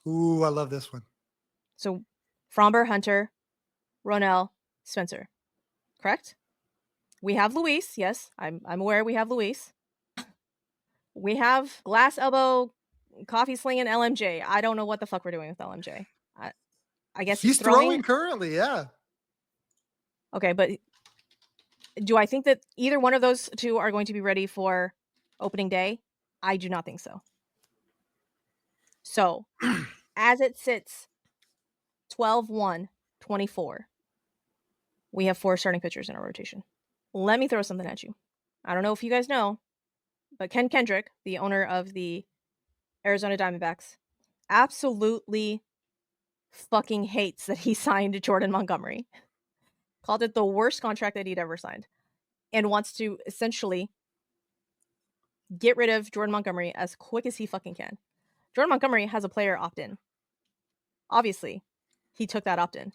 Ooh, I love this one. So Fromber, Hunter, Ronell, Spencer. Correct? We have Luis. Yes, I'm aware we have Luis. We have glass elbow, coffee slinging LMJ. I don't know what the fuck we're doing with LMJ. I guess he's throwing currently, yeah. Okay, but Do I think that either one of those two are going to be ready for opening day? I do not think so. So, as it sits 12-1-24, we have 4 starting pitchers in our rotation. Let me throw something at you. I don't know if you guys know, but Ken Kendrick, the owner of the Arizona Diamondbacks, absolutely fucking hates that he signed Jordan Montgomery. Called it the worst contract that he'd ever signed. And wants to essentially get rid of Jordan Montgomery as quick as he fucking can. Jordan Montgomery has a player opt-in. Obviously, he took that opt-in.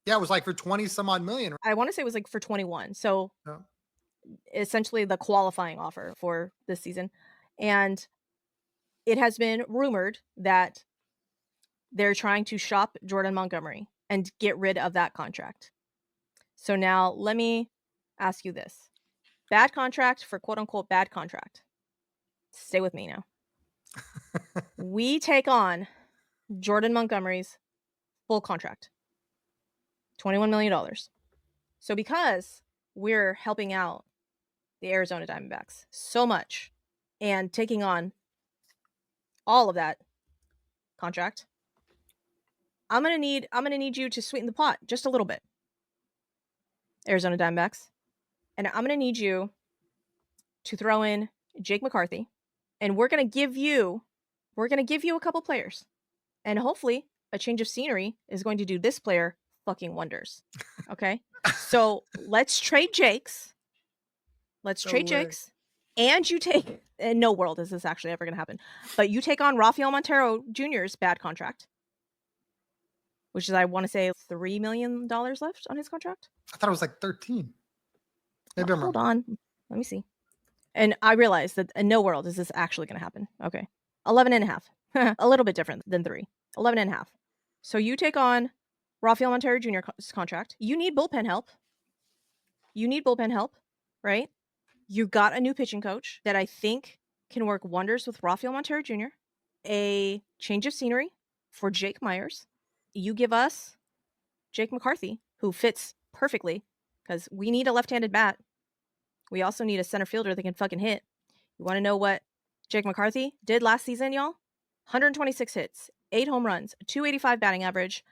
Yeah, it was like for 20 some odd million. I want to say it was like for 21. So essentially the qualifying offer for this season. And it has been rumored that they're trying to shop Jordan Montgomery and get rid of that contract. So now let me ask you this. Bad contract for quote unquote bad contract. Stay with me now. We take on Jordan Montgomery's full contract. $21 million. So because we're helping out the Arizona Diamondbacks so much and taking on all of that contract, I'm gonna need you to sweeten the pot just a little bit, Arizona Diamondbacks. And I'm gonna need you to throw in Jake McCarthy. And we're gonna give you a couple players. And hopefully a change of scenery is going to do this player fucking wonders. Okay? So let's trade Jake's. And you take, in no world is this actually ever going to happen, but you take on Rafael Montero Jr.'s bad contract, which is, I want to say, $3 million left on his contract. I thought it was like 13. Maybe hold on. Let me see. And I realize that in no world is this actually going to happen. Okay. 11 and a half. A little bit different than 3. 11 and a half. So you take on Rafael Montero Jr.'s contract. You need bullpen help. Right? You got a new pitching coach that I think can work wonders with Rafael Montero Jr. A change of scenery for Jake Myers. You give us Jake McCarthy, who fits perfectly because we need a left-handed bat. We also need a center fielder that can fucking hit. You want to know what Jake McCarthy did last season, y'all? 126 hits, 8 home runs, 285 batting average,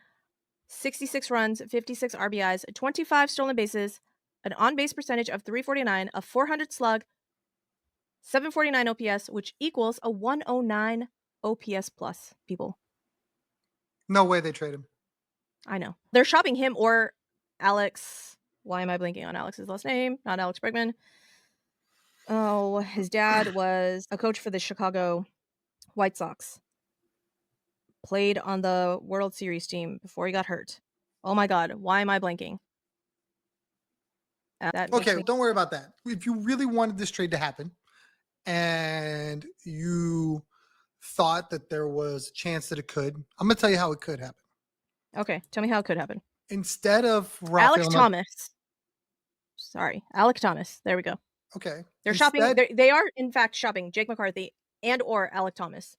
66 runs, 56 RBIs, 25 stolen bases, an on-base percentage of .349, a .400 slug, 749 OPS, which equals a 109 OPS plus, people. No way they trade him. I know. They're shopping him or Alex. Why am I blanking on Alex's last name? Not Alex Bregman. Oh, his dad was a coach for the Chicago White Sox. Played on the World Series team before he got hurt. Oh my God. Why am I blanking? Okay, don't worry about that. If you really wanted this trade to happen and you thought that there was a chance that it could, I'm going to tell you how it could happen. Okay, tell me how it could happen. Instead of Alec Thomas. Alec Thomas. There we go. Okay. They're shopping. They are, in fact, shopping Jake McCarthy and or Alec Thomas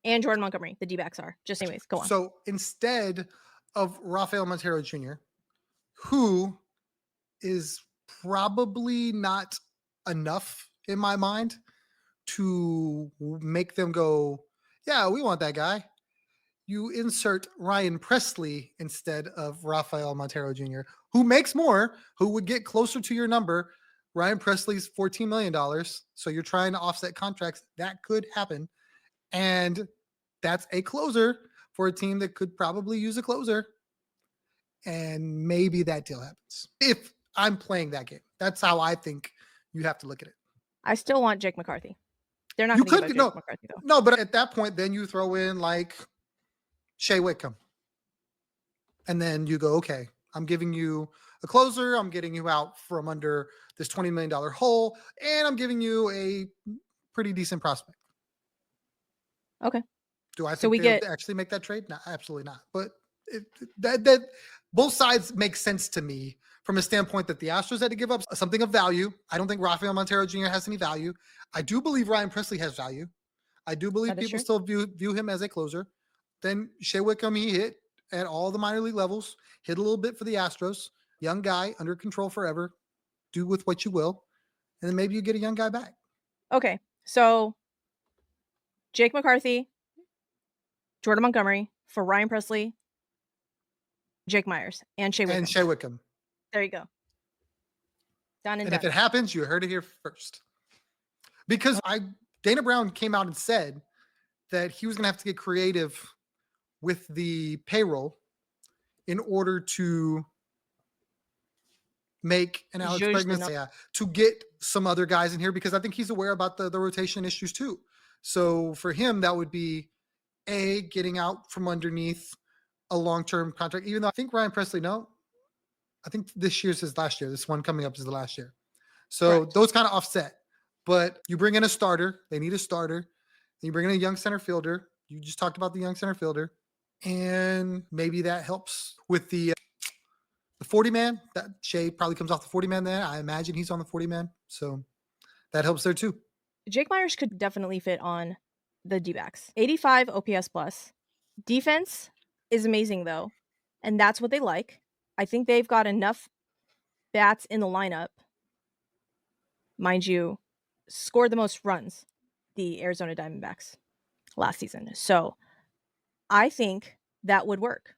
and Jordan Montgomery. The D-backs are. Just anyways, go on. So instead of Rafael Montero Jr., who is probably not enough in my mind to make them go, yeah, we want that guy. You insert Ryan Presley instead of Rafael Montero Jr., who makes more, who would get closer to your number. Ryan Presley's $14 million. So you're trying to offset contracts. That could happen. And that's a closer for a team that could probably use a closer. And maybe that deal happens. If I'm playing that game, that's how I think you have to look at it. I still want Jake McCarthy. They're not going to give Jake McCarthy, though. No, but at that point, then you throw in like Shea Whitcomb. And then you go, okay, I'm giving you a closer. I'm getting you out from under this $20 million hole. And I'm giving you a pretty decent prospect. Okay. Do I think they actually make that trade? No, absolutely not. But that both sides make sense to me from a standpoint that the Astros had to give up something of value. I don't think Rafael Montero Jr. has any value. I do believe Ryan Presley has value. I do believe people still view him as a closer. Then Shea Whitcomb, he hit at all the minor league levels, hit a little bit for the Astros. Young guy, under control forever. do with what you will, and then maybe you get a young guy back. Okay, so Jake McCarthy, Jordan Montgomery for Ryan Presley, Jake Myers, and Shea Wickham. And Shea Wickham. There you go. Done and And done. if it happens, you heard it here first. Because Dana Brown came out and said that he was going to have to get creative with the payroll in order to make an Alex Bregman, to get some other guys in here, because I think he's aware about the rotation issues too. So for him, that would be getting out from underneath a long-term contract, even though I think Ryan Presley, I think this year's his last year. This one coming up is the last year. So Correct. Those kind of offset. But you bring in a starter. They need a starter. And you bring in a young center fielder. You just talked about the young center fielder. And maybe that helps with the 40-man. That Shea probably comes off the 40-man there. I imagine he's on the 40-man. So that helps there too. Jake Myers could definitely fit on the D-backs. 85 OPS plus. Defense is amazing though. And that's what they like. I think they've got enough bats in the lineup. Mind you, scored the most runs, the Arizona Diamondbacks last season. So I think that would work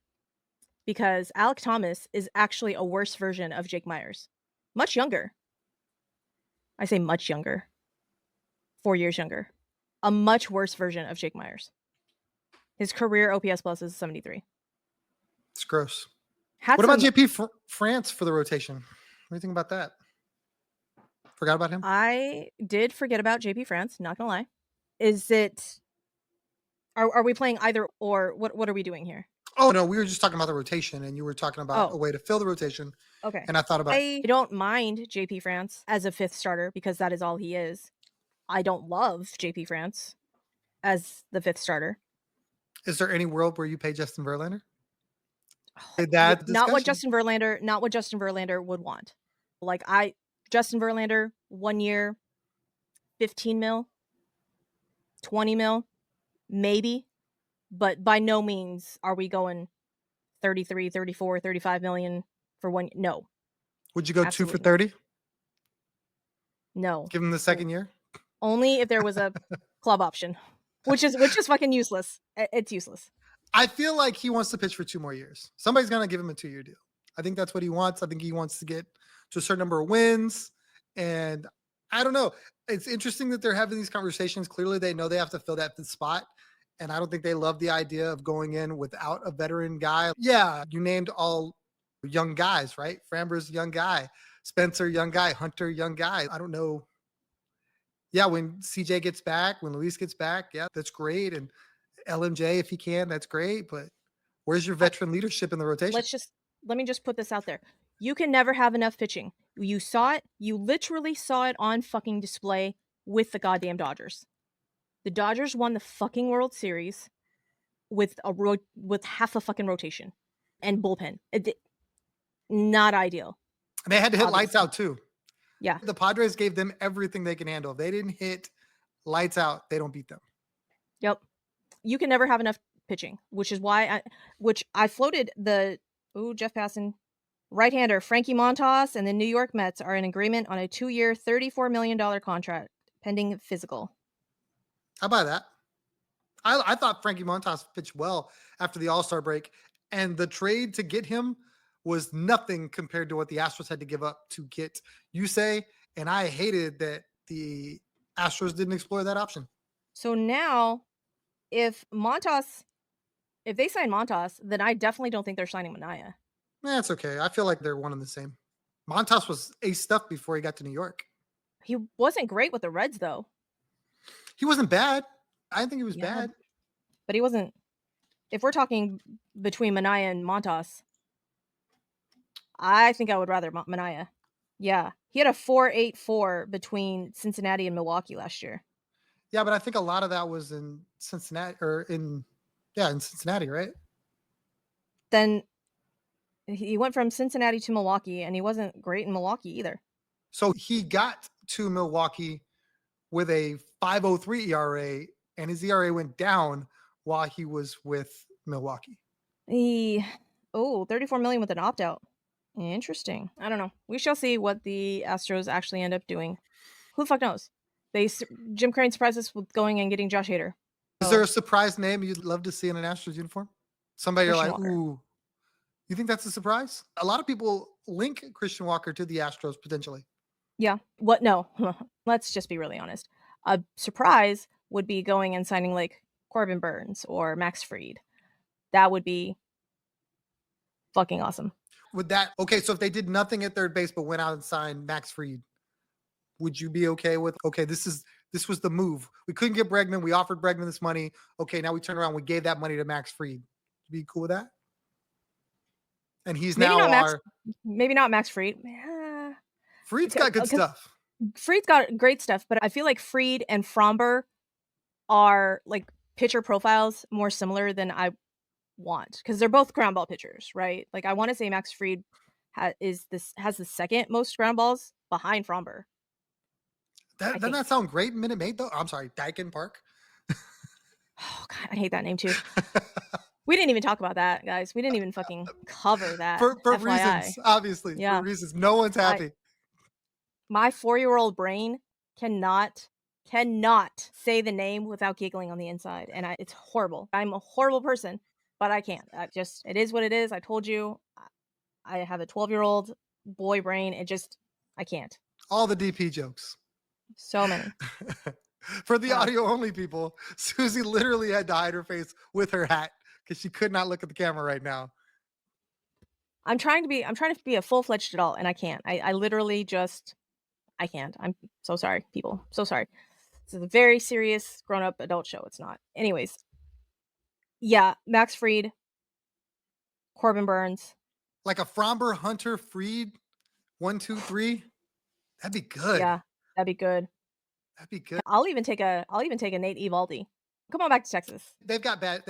because Alek Thomas is actually a worse version of Jake Myers. Much younger. I say much younger. 4 years younger. A much worse version of Jake Myers. His career OPS plus is 73. It's gross. What about JP France for the rotation? What do you think about that? Forgot about him? I did forget about JP France, not gonna lie. Is it... Are we playing either or? What are we doing here? Oh, no, we were just talking about the rotation, and you were talking about a way to fill the rotation. Okay. And I thought about I don't mind JP France as a fifth starter because that is all he is. I don't love JP France as the fifth starter. Is there any world where you pay Justin Verlander? Not what Justin Verlander would want. Like Justin Verlander, 1 year, 15 mil, 20 mil, maybe, but by no means are we going 33, 34, 35 million for 1 year. No. Would you go absolutely 2 for 30? No. Give him the second year? Only if there was a club option, which is fucking useless. It's useless. I feel like he wants to pitch for 2 more years. Somebody's going to give him a 2-year deal. I think that's what he wants. I think he wants to get to a certain number of wins. And I don't know. It's interesting that they're having these conversations. Clearly, they know they have to fill that spot. And I don't think they love the idea of going in without a veteran guy. Yeah, you named all young guys, right? Framber's young guy. Spencer, young guy. Hunter, young guy. I don't know. Yeah, when CJ gets back, when Luis gets back, yeah, that's great. And LMJ, if he can, that's great. But where's your veteran leadership in the rotation? Let me just put this out there. You can never have enough pitching. You saw it. You literally saw it on fucking display with the goddamn Dodgers. The Dodgers won the fucking World Series with half a fucking rotation and bullpen. Not ideal. And they had to hit lights out too. Yeah. The Padres gave them everything they can handle. If they didn't hit lights out, they don't beat them. Yep. You can never have enough pitching, which is why I floated Jeff Passan, right-hander Frankie Montas and the New York Mets are in agreement on a 2-year, $34 million contract pending physical. How about that? I thought Frankie Montas pitched well after the All-Star break, and the trade to get him was nothing compared to what the Astros had to give up to get Yusei, and I hated that the Astros didn't explore that option. So now, if they sign Montas, then I definitely don't think they're signing Manaea. That's okay. I feel like they're one and the same. Montas was ace stuff before he got to New York. He wasn't great with the Reds, though. He wasn't bad. I didn't think he was bad. But he wasn't. If we're talking between Manaea and Montas, I think I would rather Manaea. Yeah. He had a 4.84 between Cincinnati and Milwaukee last year. Yeah, but I think a lot of that was in Cincinnati in Cincinnati, right? Then he went from Cincinnati to Milwaukee, and he wasn't great in Milwaukee either. So he got to Milwaukee with a 5.03 ERA, and his ERA went down while he was with Milwaukee. 34 million with an opt-out. Interesting. I don't know. We shall see what the Astros actually end up doing. Who the fuck knows? Jim Crane surprised us with going and getting Josh Hader. Is there So a surprise name you'd love to see in an Astros uniform? Somebody you're Christian like, Walker. ooh, you think that's a surprise? A lot of people link Christian Walker to the Astros potentially. Yeah. What? No. Let's just be really honest. A surprise would be going and signing like Corbin Burns or Max Fried. That would be fucking awesome. Would that okay? So if they did nothing at third base but went out and signed Max Fried, would you be okay with okay? This was the move. We couldn't get Bregman. We offered Bregman this money. Okay, now we turn around. We gave that money to Max Fried. Be cool with that? And he's Maybe now not Max. our Maybe not Max Fried. Fried's got good Because stuff. Fried's got great stuff, but I feel like Fried and Fromber are like pitcher profiles more similar than I want because they're both ground ball pitchers, right? Like I want to say Max Fried has the second most ground balls behind Fromber. That I doesn't think. that sound great, Minute Maid though? I'm sorry, Dyken Park. Oh god, I hate that name too. We didn't even talk about that, guys. We didn't even fucking cover that. for FYI. reasons, obviously, for Yeah. reasons. No one's I happy. my 4-year-old brain cannot say the name without giggling on the inside, and it's horrible. I'm a horrible person, but I can't. It is what it is. I told you. I have a 12-year-old boy brain. I can't. All the DP jokes. So many. For the God. audio only people, Susie literally had to hide her face with her hat because she could not look at the camera right now. I'm trying to be a full-fledged adult and I can't. I literally just I can't. I'm so sorry, people. So sorry. This is a very serious grown-up adult show. It's not. Anyways, yeah, Max Fried, Corbin Burns. Like a Fromber Hunter Freed 1, 2, 3. That'd be good. Yeah, that'd be good. That'd be good. I'll even take a Nate Eovaldi. Come on back to Texas. They've got bad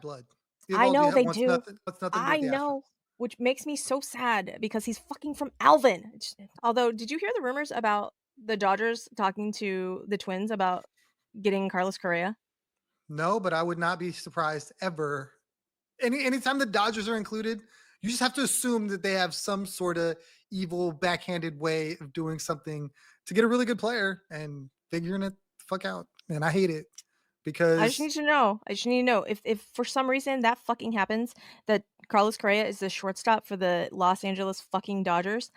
blood. I know Evaldi they wants do. nothing to do I with the Astros. know, which makes me so sad because he's fucking from Alvin. Although, did you hear the rumors about the Dodgers talking to the Twins about getting Carlos Correa? No, but I would not be surprised ever. Anytime the Dodgers are included, you just have to assume that they have some sort of evil backhanded way of doing something to get a really good player and figuring it the fuck out. And I hate it I just because need to know. I just need to know if for some reason that fucking happens, that Carlos Correa is the shortstop for the Los Angeles fucking Dodgers.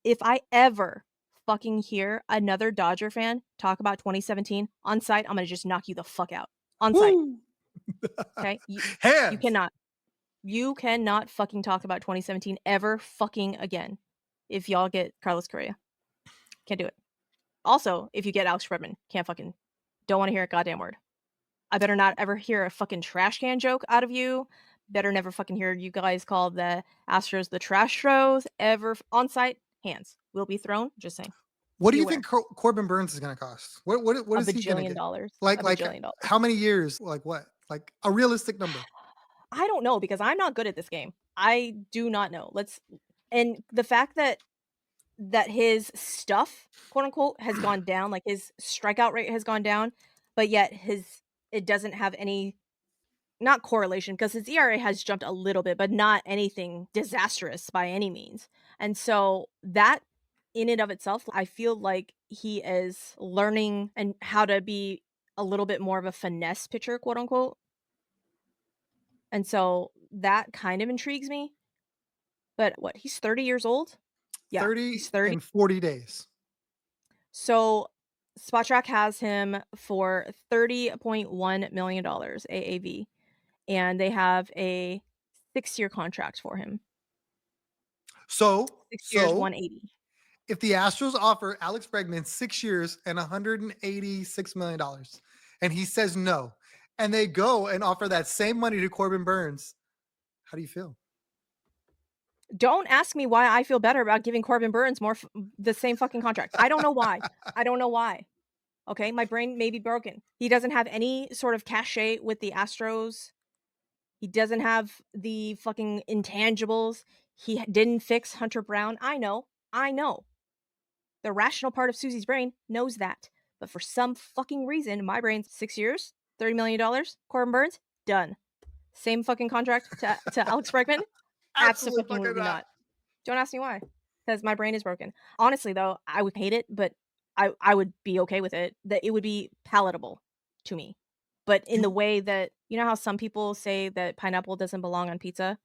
If I ever fucking hear another Dodger fan talk about 2017 on site, I'm gonna just knock you the fuck out on site. woo, Okay, you hands. cannot. You cannot fucking talk about 2017 ever fucking again if y'all get Carlos Correa. Can't do it. Also, if you get Alex Bregman, don't want to hear a goddamn word. I better not ever hear a fucking trash can joke out of you. Better never fucking hear you guys call the Astros the trash throws ever on site. Hands will be thrown. Just saying. What do Be you aware. think Corbin Burns is going to cost? What A is he going to bajillion get? dollars. Like A like bajillion dollars. how many years? Like what? Like a realistic number? I don't know because I'm not good at this game. I do not know. And the fact that his stuff, quote unquote, has gone down, like his strikeout rate has gone down, but yet it doesn't have any not correlation because his ERA has jumped a little bit, but not anything disastrous by any means. And so that in and of itself, I feel like he is learning and how to be a little bit more of a finesse pitcher, quote unquote. And so that kind of intrigues me. But what, he's 30 years old? Yeah, 30 he's 30. and 40 days. So Spotrac has him for $30.1 million AAV, and they have a 6-year contract for him. So 6 years, 180. if the Astros offer Alex Bregman 6 years and $186 million, and he says no, and they go and offer that same money to Corbin Burns, how do you feel? Don't ask me why I feel better about giving Corbin Burns the same fucking contract. I don't know why. I don't know why. Okay, my brain may be broken. He doesn't have any sort of cachet with the Astros. He doesn't have the fucking intangibles. He didn't fix Hunter Brown. I know. The rational part of Susie's brain knows that. But for some fucking reason, my brain's 6 years, $30 million, Corbin Burns, done. Same fucking contract to Alex Bregman? Absolutely fucking Absolutely not. not. Don't ask me why, because my brain is broken. Honestly, though, I would hate it, but I would be okay with it. That it would be palatable to me. But in the You, way that you know how some people say that pineapple doesn't belong on pizza?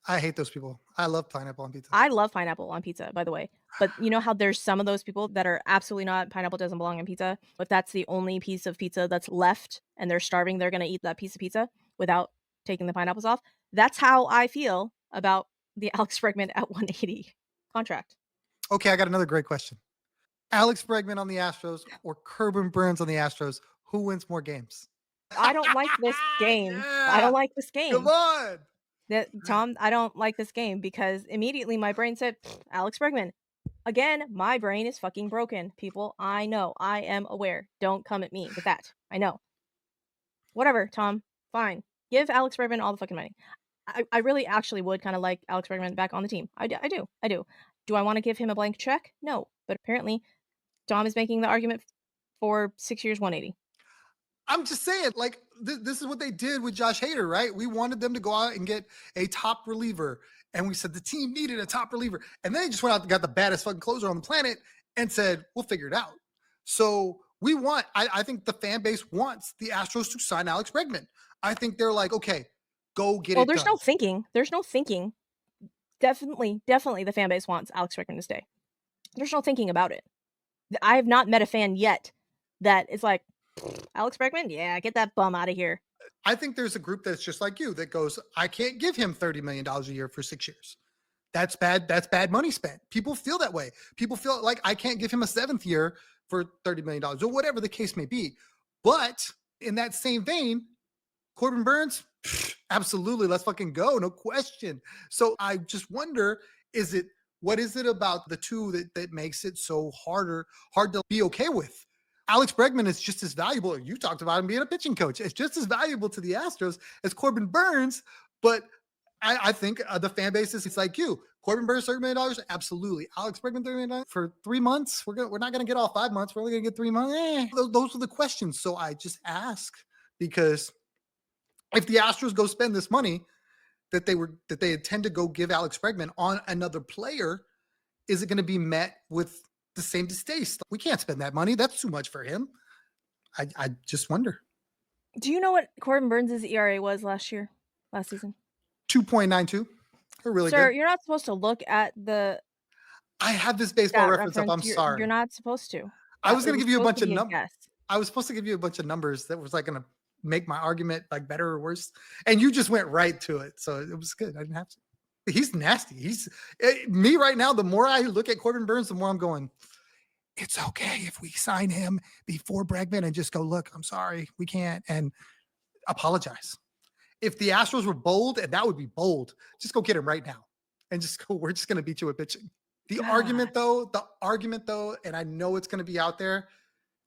I hate those people. I love pineapple on pizza. I love pineapple on pizza, by the way. But you know how there's some of those people that are absolutely not pineapple doesn't belong on pizza? If that's the only piece of pizza that's left and they're starving, they're gonna eat that piece of pizza without taking the pineapples off. That's how I feel about the Alex Bregman at 180 contract. Okay, I got another great question. Alex Bregman on the Astros or Corbin Burns on the Astros? Who wins more games? I don't like this game. I Yeah, don't like this come game. on. That Tom, I don't like this game because immediately my brain said, Alex Bregman. Again, my brain is fucking broken, people. I know. I am aware. Don't come at me with that. I know. Whatever, Tom. Fine. Give Alex Bregman all the fucking money. I really actually would kind of like Alex Bregman back on the team. I do. I do. Do I want to give him a blank check? No. But apparently, Tom is making the argument for 6 years, 180. I'm just saying, like, this is what they did with Josh Hader, right? We wanted them to go out and get a top reliever. And we said the team needed a top reliever. And then they just went out and got the baddest fucking closer on the planet and said, we'll figure it out. So I think the fan base wants the Astros to sign Alex Bregman. I think they're like, okay, go get Well, it there's done. no thinking. There's no thinking. Definitely the fan base wants Alex Bregman to stay. There's no thinking about it. I have not met a fan yet that is like, Alex Bregman? Yeah, get that bum out of here. I think there's a group that's just like you that goes, I can't give him $30 million a year for 6 years. That's bad. That's bad money spent. People feel that way. People feel like I can't give him a seventh year for $30 million or whatever the case may be. But in that same vein, Corbin Burns, absolutely. Let's fucking go. No question. So I just wonder, what is it about the two that makes it so hard to be okay with? Alex Bregman is just as valuable. You talked about him being a pitching coach. It's just as valuable to the Astros as Corbin Burns, but I think the fan base is it's like you. Corbin Burns, $30 million, absolutely. Alex Bregman, $30 million for 3 months. We're not gonna get all 5 months. We're only gonna get 3 months. Those are the questions. So I just ask because if the Astros go spend this money that they intend to go give Alex Bregman on another player, is it going to be met with the same distaste? We can't spend that money. That's too much for him. I just wonder. Do you know what Corbin Burns' ERA was last season? 2.92. We're really Sir, good. you're not supposed to look at the I have this baseball stat reference up. reference. I'm You're sorry. not supposed to. I was It going to was give you a supposed to bunch of be a numbers. guess. I was supposed to give you a bunch of numbers that was like going to make my argument like better or worse, and you just went right to it. So it was good. I didn't have to. He's nasty. Me right now. The more I look at Corbin Burns, the more I'm going, it's okay if we sign him before Bregman and just go, look, I'm sorry, we can't, and apologize. If the Astros were bold, and that would be bold, just go get him right now and just go, we're just going to beat you with pitching. God. The argument though, and I know it's going to be out there,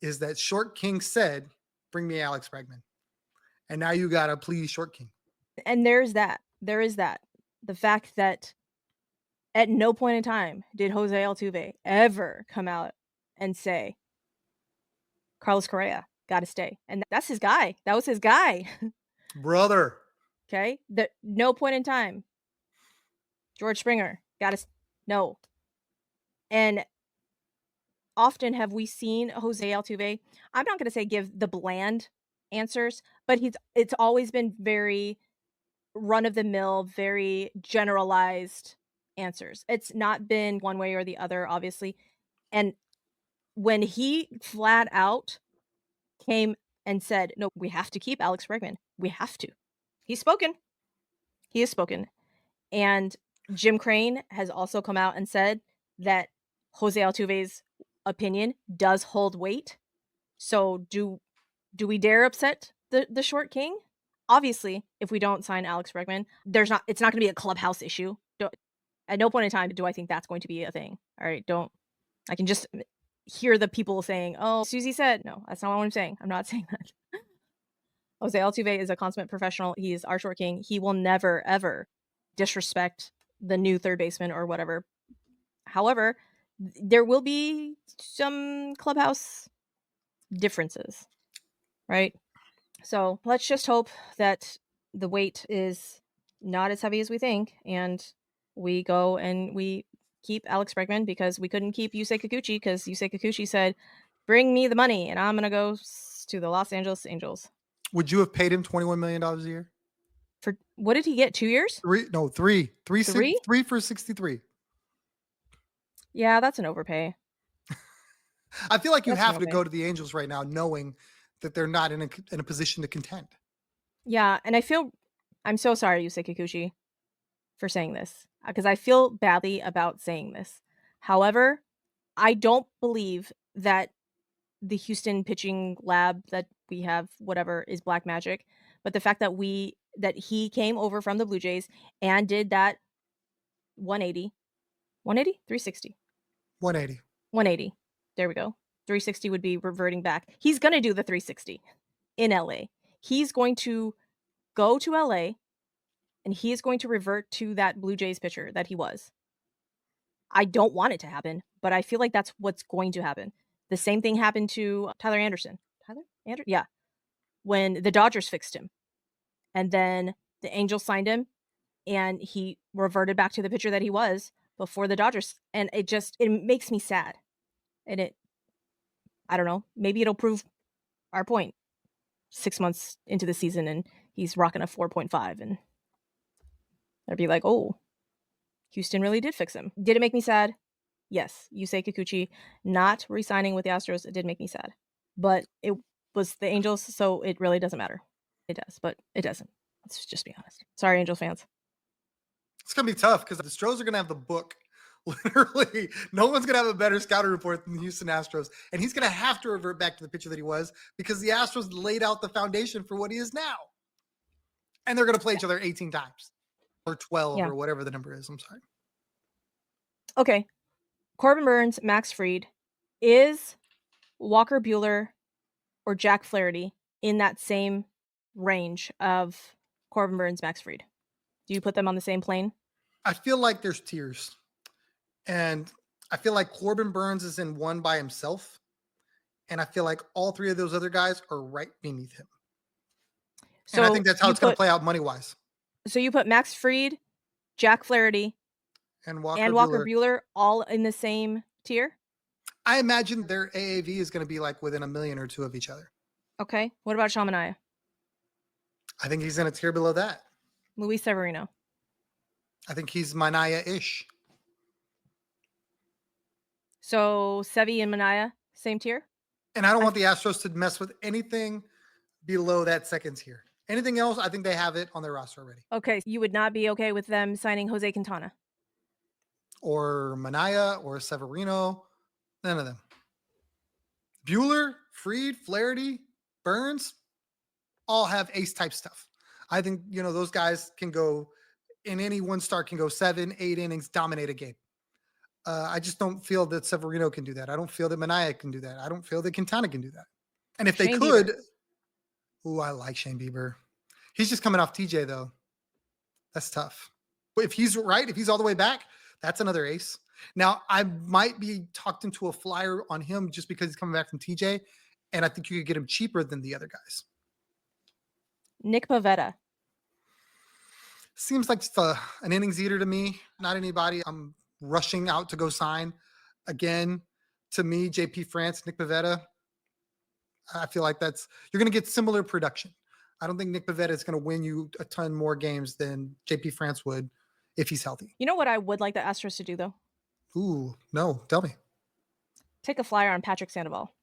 is that Short King said, bring me Alex Bregman. And now you got to please Short King. And there's that. There is that. The fact that at no point in time did Jose Altuve ever come out and say, Carlos Correa got to stay. And that's his guy. That was his guy. Brother. Okay? No point in time. George Springer got to no. And often have we seen Jose Altuve, I'm not going to say give the bland answers, but it's always been very run of the mill, very generalized answers. It's not been one way or the other, obviously. And when he flat out came and said, "No, we have to keep Alex Bregman. We have to." He's spoken. He has spoken. And Jim Crane has also come out and said that Jose Altuve's opinion does hold weight. So do we dare upset the short king? Obviously, if we don't sign Alex Bregman, it's not going to be a clubhouse issue. At no point in time do I think that's going to be a thing. All right, don't. I can just hear the people saying, "Oh, Suzy said." No, that's not what I'm saying. I'm not saying that. Jose Altuve is a consummate professional. He is our short king. He will never ever disrespect the new third baseman or whatever. However, there will be some clubhouse differences, right? So let's just hope that the weight is not as heavy as we think, and we go and we keep Alex Bregman because we couldn't keep Yusei Kikuchi because Yusei Kikuchi said, "Bring me the money, and I'm gonna go to the Los Angeles Angels." Would you have paid him $21 million a year? For what did he get? 2 years? Three 3? for 63. Yeah, that's an overpay. I feel like you That's an have to overpay. go to the Angels right now, knowing that they're not in a position to contend. Yeah, and I'm so sorry, Yusei Kikuchi, for saying this because I feel badly about saying this. However, I don't believe that the Houston pitching lab that we have, whatever, is black magic. But the fact that he came over from the Blue Jays and did that 180, 180, 360, 180. 180. There we go. 360 would be reverting back. He's gonna do the 360 in LA. He's going to go to LA and he is going to revert to that Blue Jays pitcher that he was. I don't want it to happen, but I feel like that's what's going to happen. The same thing happened to Tyler Anderson. Yeah. When the Dodgers fixed him. And then the Angels signed him and he reverted back to the pitcher that he was before the Dodgers. And it makes me sad. And I don't know, maybe it'll prove our point 6 months into the season and he's rocking a 4.5 and they'd be like, "Oh, Houston really did fix him." Did it make me sad? Yes. Yusei Kikuchi not re-signing with the Astros, it did make me sad. But it was the Angels, so it really doesn't matter. It does, but it doesn't. Let's just be honest. Sorry, Angels fans. It's gonna be tough because the Astros are gonna have the book. Literally, no one's gonna have a better scouting report than the Houston Astros, and he's gonna have to revert back to the pitcher that he was because the Astros laid out the foundation for what he is now, and they're gonna play each other 18 times or 12 Yeah. or whatever the number is. I'm sorry. Okay. Corbin Burns, Max Fried. Is Walker Buehler or Jack Flaherty in that same range of Corbin Burns, Max Fried? Do you put them on the same plane? I feel like there's tiers, and I feel like Corbin Burns is in one by himself, and I feel like all three of those other guys are right beneath him. And I So think that's how you it's going to put play out money wise. Max Fried, Jack Flaherty, And Walker and Walker Buehler, Buehler all in the same tier? I imagine their AAV is going to be like within a million or two of each other. Okay. What about Shamanaya? I think he's in a tier below that. Luis Severino. I think he's Manaya-ish. So Sevi and Manaya, same tier? And I don't want the Astros to mess with anything below that second tier. Anything else, I think they have it on their roster already. Okay. You would not be okay with them signing Jose Quintana? Or Manaya or Severino. None of them. Buehler, Fried, Flaherty, Burns, all have ace type stuff. I think, those guys can go in any one start, can go 7, 8 innings, dominate a game. I just don't feel that Severino can do that. I don't feel that Manaya can do that. I don't feel that Quintana can do that. And if they Shane could, Bieber. I like Shane Bieber. He's just coming off TJ though. That's tough. If he's right, if he's all the way back, that's another ace. Now, I might be talked into a flyer on him just because he's coming back from TJ, and I think you could get him cheaper than the other guys. Nick Pivetta. Seems like just an innings eater to me. Not anybody I'm rushing out to go sign. Again, to me, JP France, Nick Pivetta, I feel like you're going to get similar production. I don't think Nick Pivetta is going to win you a ton more games than JP France would if he's healthy. You know what I would like the Astros to do, though? Ooh, no, tell me. Take a flyer on Patrick Sandoval.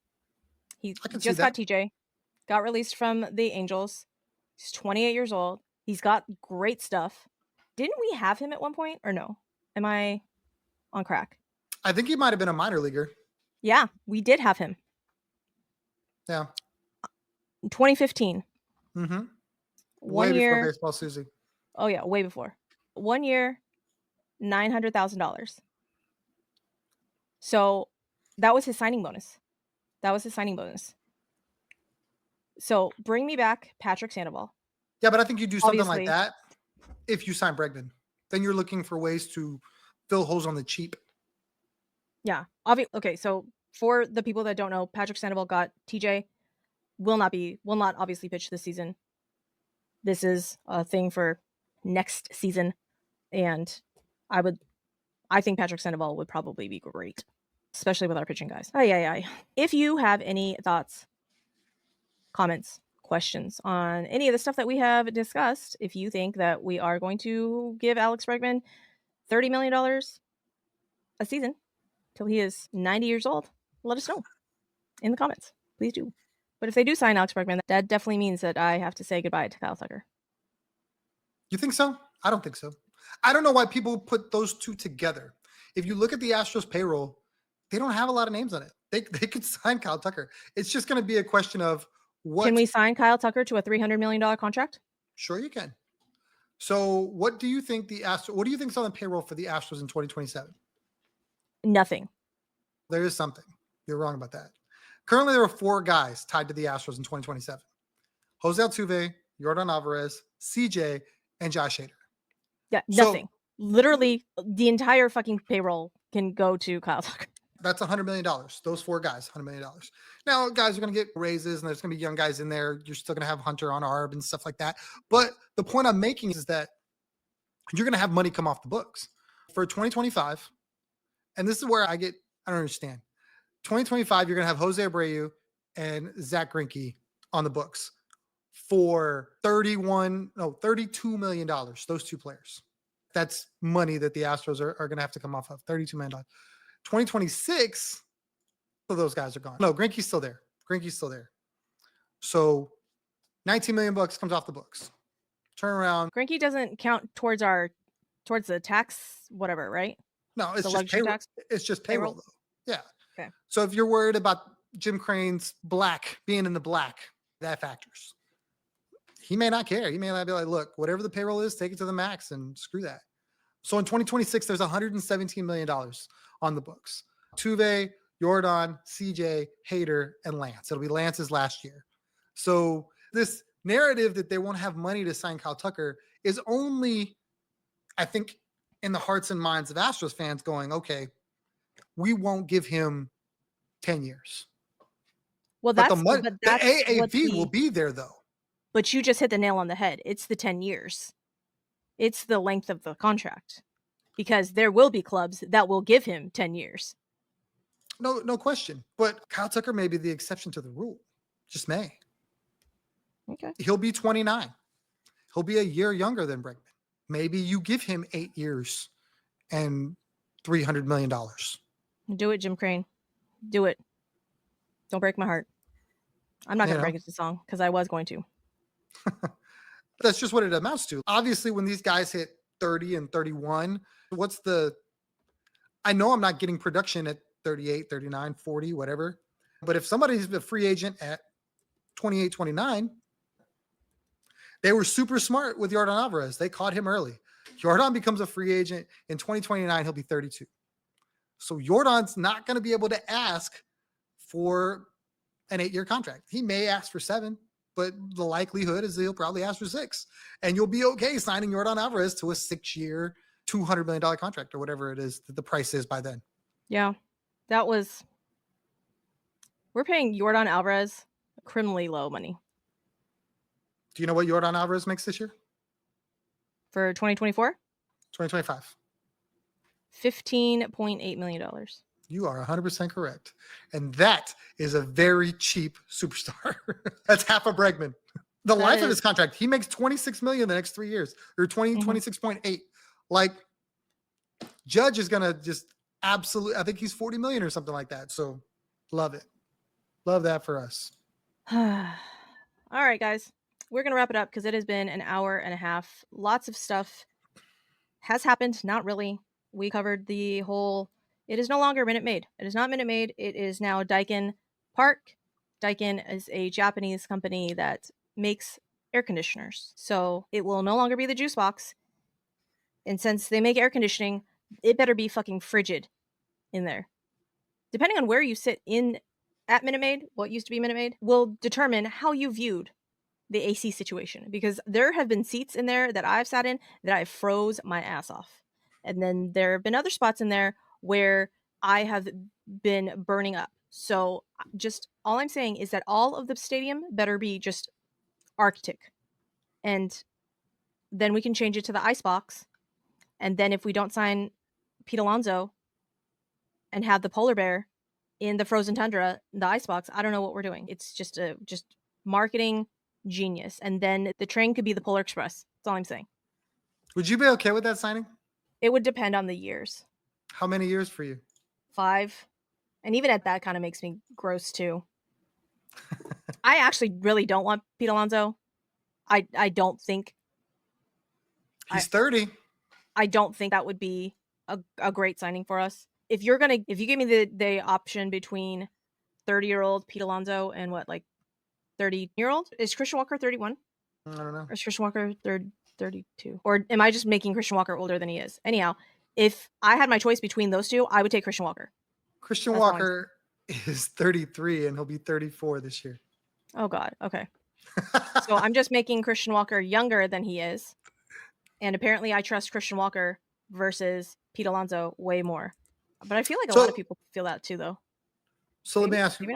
He I can see just that. got TJ, got released from the Angels. He's 28 years old. He's got great stuff. Didn't we have him at one point or no? Am I on crack? I think he might have been a minor leaguer. Yeah, we did have him. Yeah. In 2015. Mm-hmm. 1 Way year. before baseball, Suzy. Oh, yeah, way before. 1 year, $900,000. So that was his signing bonus. So bring me back Patrick Sandoval. Yeah, but I think you do something like Obviously. that if you sign Bregman. Then you're looking for ways to fill holes on the cheap. Yeah. Okay, so for the people that don't know, Patrick Sandoval got TJ, will not obviously pitch this season. This is a thing for next season. And I think Patrick Sandoval would probably be great, especially with our pitching guys. Ay. If you have any thoughts, comments, questions on any of the stuff that we have discussed, if you think that we are going to give Alex Bregman $30 million a season till he is 90 years old, let us know in the comments. Please do. But if they do sign Alex Bregman, that definitely means that I have to say goodbye to Kyle Tucker. You think so? I don't think so. I don't know why people put those two together. If you look at the Astros payroll, they don't have a lot of names on it. They could sign Kyle Tucker. It's just going to be a question of what. Can we sign Kyle Tucker to a $300 million contract? Sure, you can. So, what do you think what do you think's on the payroll for the Astros in 2027? Nothing. There is something. You're wrong about that. Currently, there are 4 guys tied to the Astros in 2027: Jose Altuve, Yordan Alvarez, CJ, and Josh Hader. Yeah, nothing. So, literally, the entire fucking payroll can go to Kyle Tucker. That's $100 million. Those 4 guys, $100 million. Now, guys are going to get raises, and there's going to be young guys in there. You're still going to have Hunter on ARB and stuff like that. But the point I'm making is that you're going to have money come off the books for 2025. And this is where I don't understand. 2025, you're going to have Jose Abreu and Zach Greinke on the books for $32 million. Those 2 players. That's money that the Astros are going to have to come off of. $32 million. 2026, so those guys are gone. No, Greinke's still there. So $19 million comes off the books. Turn around. Greinke doesn't count towards the tax, whatever, right? No, it's just payroll. Tax? It's just payroll, though. Yeah. Okay. So if you're worried about Jim Crane's being in the black, that factors. He may not care. He may not be like, look, whatever the payroll is, take it to the max and screw that. So in 2026, there's $117 million on the books. Tuve, Yordan, CJ, Hader, and Lance. It'll be Lance's last year. So this narrative that they won't have money to sign Kyle Tucker is only, I think, in the hearts and minds of Astros fans going, okay, we won't give him 10 years. Well, the AAV will be there, though. But you just hit the nail on the head. It's the 10 years. It's the length of the contract. Because there will be clubs that will give him 10 years. No question. But Kyle Tucker may be the exception to the rule. Just may. Okay. He'll be 29. He'll be a year younger than Bregman. Maybe you give him 8 years and $300 million. Do it, Jim Crane. Do it. Don't break my heart. I'm not going to break it to song because I was going to. That's just what it amounts to. Obviously, when these guys hit 30 and 31, I know I'm not getting production at 38, 39, 40, whatever. But if somebody's a free agent at 28, 29, they were super smart with Yordan Alvarez. They caught him early. Yordan becomes a free agent in 2029. He'll be 32. So Yordan's not going to be able to ask for an 8-year contract. He may ask for 7, but the likelihood is he'll probably ask for 6. And you'll be okay signing Yordan Alvarez to a 6-year, $200 million contract or whatever it is that the price is by then. Yeah, we're paying Yordan Alvarez criminally low money. Do you know what Yordan Alvarez makes this year? For 2024? 2025. $15.8 million. You are 100% correct. And that is a very cheap superstar. That's half a Bregman. The life of his contract, he makes $26 million the next 3 years, or 26.8. Like, Judge is going to just absolutely, I think he's 40 million or something like that. So love it. Love that for us. All right, guys. We're going to wrap it up because it has been an hour and a half. Lots of stuff has happened. Not really. We covered the whole, it is no longer Minute Maid. It is not Minute Maid. It is now Daikin Park. Daikin is a Japanese company that makes air conditioners. So it will no longer be the juice box. And since they make air conditioning, it better be fucking frigid in there. Depending on where you sit at Minute Maid, what used to be Minute Maid, will determine how you viewed the AC situation. Because there have been seats in there that I've sat in that I froze my ass off. And then there have been other spots in there where I have been burning up. So just all I'm saying is that all of the stadium better be just Arctic. And then we can change it to the ice box. And then if we don't sign Pete Alonso and have the polar bear in the frozen tundra, the icebox, I don't know what we're doing. It's just marketing genius. And then the train could be the Polar Express. That's all I'm saying. Would you be okay with that signing? It would depend on the years. How many years for you? 5. And even at that kind of makes me gross too. I actually really don't want Pete Alonso. I don't think He's 30. I don't think that would be a great signing for us. If you give me the option between 30-year-old Pete Alonso and what, like 30-year-old? Is Christian Walker 31? I don't know. Or is Christian Walker 32? Or am I just making Christian Walker older than he is? Anyhow, if I had my choice between those two, I would take Christian Walker. Christian Walker is 33 and he'll be 34 this year. Oh God. Okay. So I'm just making Christian Walker younger than he is. And apparently I trust Christian Walker versus Pete Alonso way more. But I feel like a lot of people feel that too, though. So let me ask you.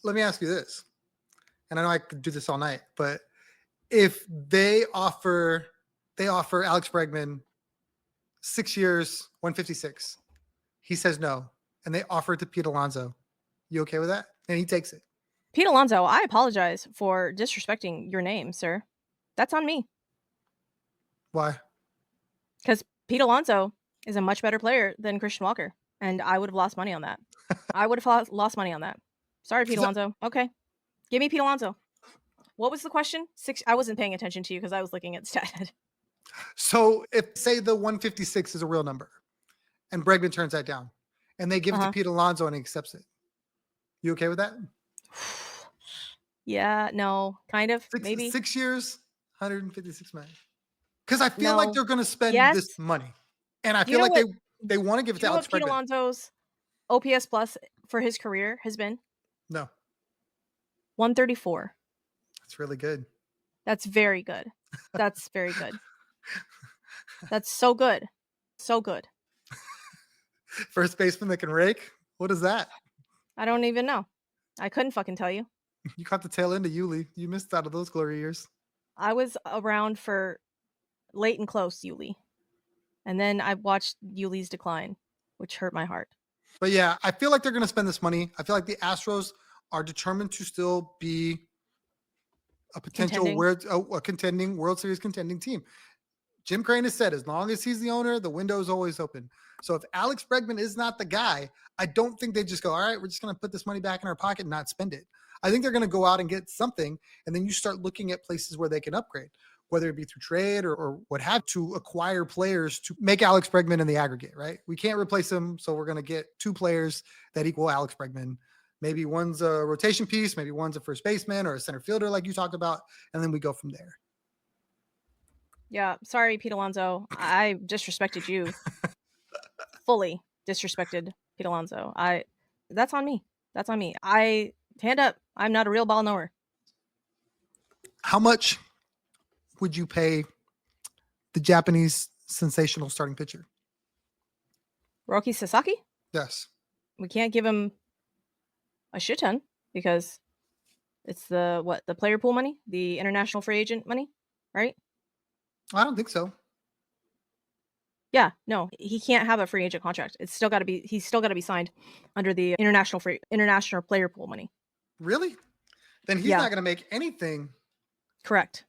Let me ask you this, and I know I could do this all night, but if they offer Alex Bregman 6 years, 156, he says no, and they offer it to Pete Alonso, you okay with that? And he takes it. Pete Alonso, I apologize for disrespecting your name, sir. That's on me. Why? Because Pete Alonso is a much better player than Christian Walker, and I would have lost money on that. Lost money on that. Sorry, Pete Alonso. Okay. Give me Pete Alonso. What was the question? 6. I wasn't paying attention to you because I was looking at stat. So if, say, the 156 is a real number and Bregman turns that down and they give it to Pete Alonso and he accepts it, you okay with that? Yeah, no, kind of, maybe. 6 years, 156 million. Because I feel like they're going to spend this money. And I feel like they want to give it to Alex Bregman. Pete Alonso's OPS plus for his career has been? No. 134. That's really good. That's very good. That's very good. That's so good. So good. First baseman that can rake? What is that? I don't even know. I couldn't fucking tell you. You caught the tail end of Yuli. You missed out of those glory years. I was around for late and close Yuli. And then I watched Yuli's decline, which hurt my heart. But yeah, I feel like they're going to spend this money. I feel like the Astros are determined to still be a potential contending World Series contending team. Jim Crane has said, as long as he's the owner, the window is always open. So if Alex Bregman is not the guy, I don't think they just go, all right, we're just going to put this money back in our pocket and not spend it. I think they're going to go out and get something, and then you start looking at places where they can upgrade, whether it be through trade or what have to acquire players to make Alex Bregman in the aggregate, right? We can't replace him, so we're going to get 2 players that equal Alex Bregman. Maybe one's a rotation piece, maybe one's a first baseman or a center fielder like you talked about, and then we go from there. Yeah, sorry, Pete Alonso. I disrespected you. Fully disrespected Pete Alonso. That's on me. That's on me. Hand up. I'm not a real ball knower. How much would you pay the Japanese sensational starting pitcher? Roki Sasaki? Yes. We can't give him a shit ton because it's the player pool money, the international free agent money, right? I don't think so. Yeah, no, he can't have a free agent contract. He's still got to be signed under the international player pool money. Really? Then he's not going to make anything. Correct.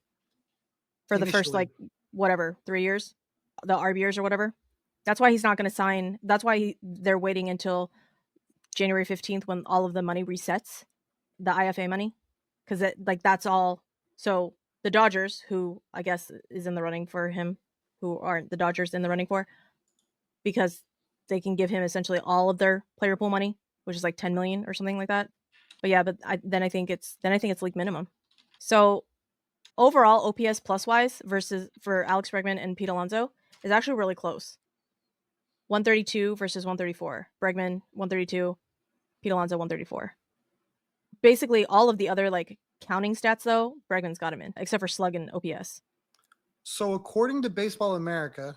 For the first 3 years, the RB years or whatever. That's why he's not going to sign. That's why they're waiting until January 15th when all of the money resets, the IFA money, because that's all. So the Dodgers, who I guess is in the running for him, who aren't the Dodgers in the running for, because they can give him essentially all of their player pool money, which is like 10 million or something like that. But yeah, I think it's league minimum. So overall, OPS plus wise versus for Alex Bregman and Pete Alonso is actually really close. 132 versus 134. Bregman 132, Pete Alonso 134. Basically, all of the other counting stats though, Bregman's got him in, except for slug and OPS. So according to Baseball America,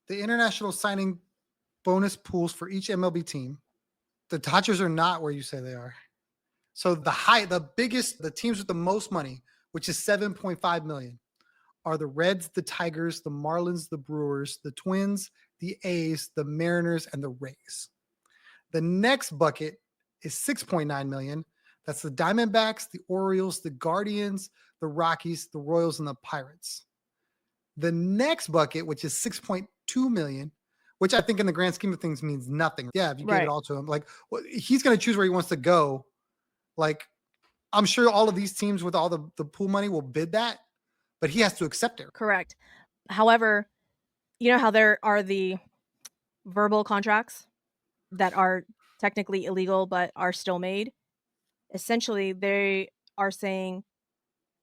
the international signing bonus pools for each MLB team, the Dodgers are not where you say they are. So the teams with the most money, which is 7.5 million, are the Reds, the Tigers, the Marlins, the Brewers, the Twins, the A's, the Mariners, and the Rays. The next bucket is 6.9 million. That's the Diamondbacks, the Orioles, the Guardians, the Rockies, the Royals, and the Pirates. The next bucket, which is 6.2 million, which I think in the grand scheme of things means nothing. Yeah, if you gave it all to him, like he's going to choose where he wants to go. Like, I'm sure all of these teams with all the pool money will bid that, but he has to accept it. Correct. However, you know how there are the verbal contracts that are technically illegal but are still made? Essentially, they are saying,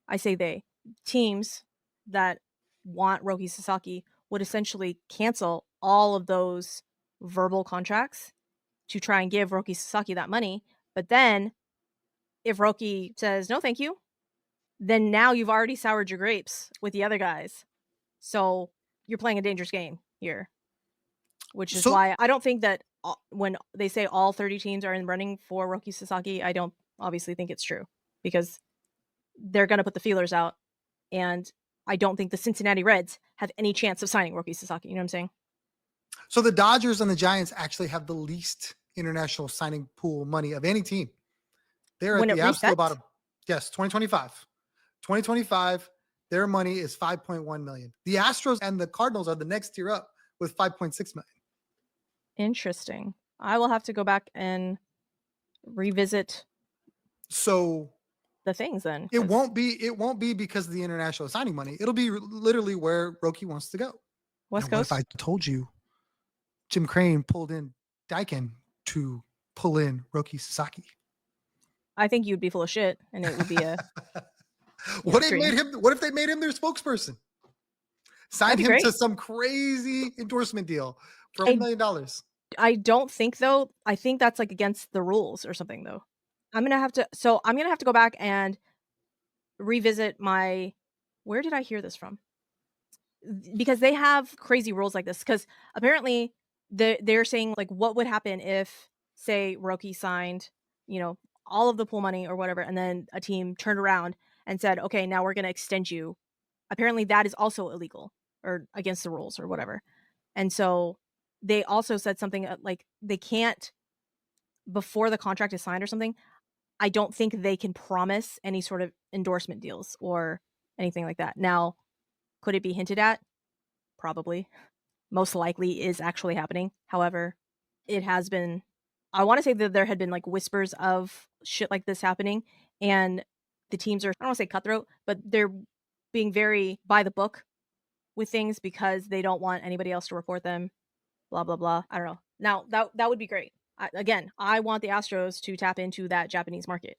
I say they, teams that want Roki Sasaki would essentially cancel all of those verbal contracts to try and give Roki Sasaki that money. But then if Roki says, no, thank you, then now you've already soured your grapes with the other guys. So you're playing a dangerous game here, which is why I don't think that when they say all 30 teams are in running for Roki Sasaki, I don't obviously think it's true, because they're going to put the feelers out. And I don't think the Cincinnati Reds have any chance of signing Roki Sasaki. You know what I'm saying? So the Dodgers and the Giants actually have the least international signing pool money of any team. They're When at the it absolute resets? bottom. Yes, 2025. 2025, their money is 5.1 million. The Astros and the Cardinals are the next tier up with 5.6 million. Interesting. I will have to go back and revisit So the things then. it won't be because of the international signing money. It'll be literally where Roki wants to go. West Coast. What if I told you Jim Crane pulled in Daikin to pull in Roki Sasaki? I think you'd be full of shit, and it would be a what if they made him their spokesperson? Sign him to some crazy endorsement deal for $1 million. I don't think, though. I think that's like against the rules or something, though. I'm gonna have to go back and revisit where did I hear this from? Because they have crazy rules like this. Because apparently they're saying, like, what would happen if, say, Roki signed, all of the pool money or whatever, and then a team turned around and said, okay, now we're going to extend you. Apparently that is also illegal or against the rules or whatever. And so they also said something like they can't, before the contract is signed or something, I don't think they can promise any sort of endorsement deals or anything like that. Now, could it be hinted at? Probably. Most likely is actually happening. However, it has been, I want to say that there had been like whispers of shit like this happening, and the teams are, I don't want to say cutthroat, but they're being very by the book with things because they don't want anybody else to report them, blah, blah, blah. I don't know. Now, that would be great. I want the Astros to tap into that Japanese market.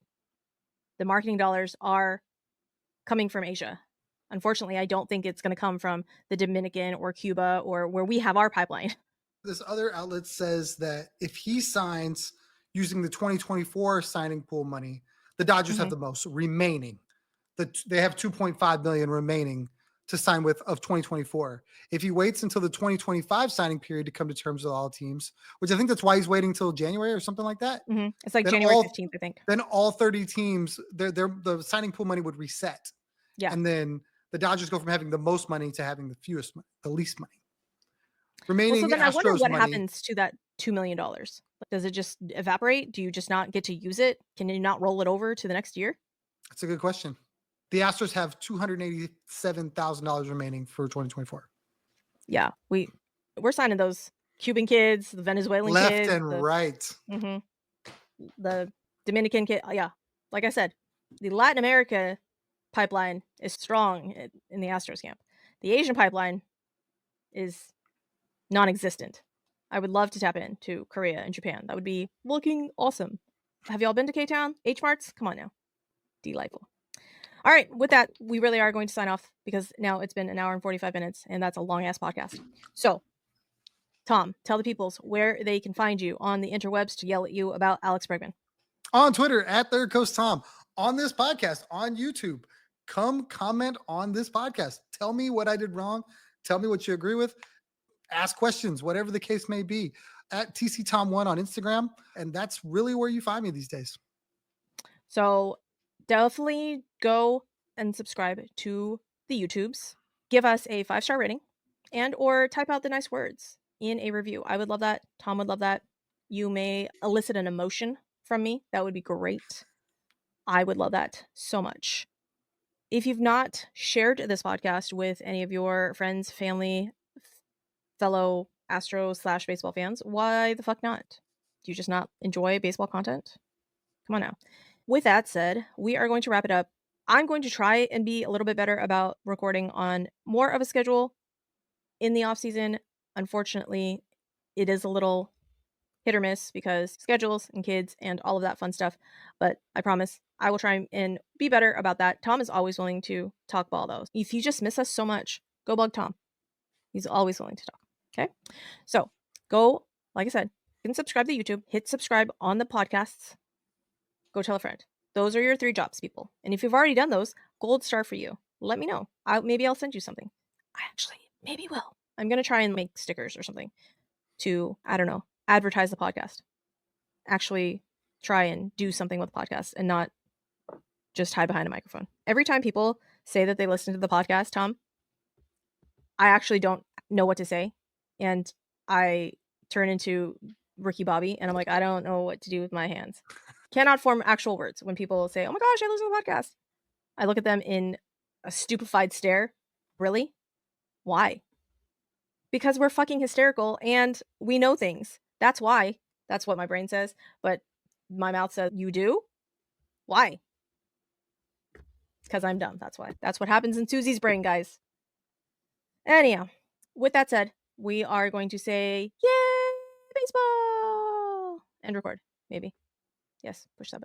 The marketing dollars are coming from Asia. Unfortunately, I don't think it's going to come from the Dominican or Cuba or where we have our pipeline. This other outlet says that if he signs using the 2024 signing pool money, the Dodgers have the most remaining. They have 2.5 million remaining to sign with of 2024. If he waits until the 2025 signing period to come to terms with all teams, which I think that's why he's waiting till January or something like that. It's like January 15th, I think. Then all 30 teams, the signing pool money would reset. Yeah. And then the Dodgers go from having the most money to having the fewest money, the least money. Remaining so then Astros I wonder what money, happens to that $2 million. Does it just evaporate? Do you just not get to use it? Can you not roll it over to the next year? That's a good question. The Astros have $287,000 remaining for 2024. Yeah, we're signing those Cuban kids, the Venezuelan kids, left and right. The Dominican kid. Yeah, like I said, the Latin America pipeline is strong in the Astros camp. The Asian pipeline is non-existent. I would love to tap into Korea and Japan. That would be looking awesome. Have y'all been to K-Town? H-Marts? Come on now. Delightful. All right, with that, we really are going to sign off because now it's been an hour and 45 minutes, and that's a long-ass podcast. So, Tom, tell the peoples where they can find you on the interwebs to yell at you about Alex Bregman. On Twitter, at Third Coast Tom. On this podcast, on YouTube. Come comment on this podcast. Tell me what I did wrong. Tell me what you agree with. Ask questions, whatever the case may be. At TCTom1 on Instagram. And that's really where you find me these days. So definitely go and subscribe to the YouTubes. give us a 5-star rating and or type out the nice words in a review. I would love that. Tom would love that. You may elicit an emotion from me. That would be great. I would love that so much. If you've not shared this podcast with any of your friends, family, fellow Astros / baseball fans, why the fuck not? Do you just not enjoy baseball content? Come on now. With that said, we are going to wrap it up. I'm going to try and be a little bit better about recording on more of a schedule in the off season. Unfortunately, it is a little hit or miss because schedules and kids and all of that fun stuff. But I promise I will try and be better about that. Tom is always willing to talk ball, though. If you just miss us so much, go bug Tom. He's always willing to talk. Okay. So go, like I said, you can subscribe to YouTube, hit subscribe on the podcasts, go tell a friend. Those are your 3 jobs, people. And if you've already done those, gold star for you. Let me know. Maybe I'll send you something. I actually maybe will. I'm going to try and make stickers or something to, I don't know, advertise the podcast. Actually try and do something with the podcast and not just hide behind a microphone. Every time people say that they listen to the podcast, Tom, I actually don't know what to say. And I turn into Ricky Bobby and I'm like, I don't know what to do with my hands. Cannot form actual words when people say, oh my gosh, I listen to the podcast. I look at them in a stupefied stare. Really? Why? Because we're fucking hysterical and we know things. That's why. That's what my brain says. But my mouth says, you do? Why? Because I'm dumb. That's why. That's what happens in Susie's brain, guys. Anyhow, with that said, we are going to say, yay, baseball! And record, maybe. Yes, push that button.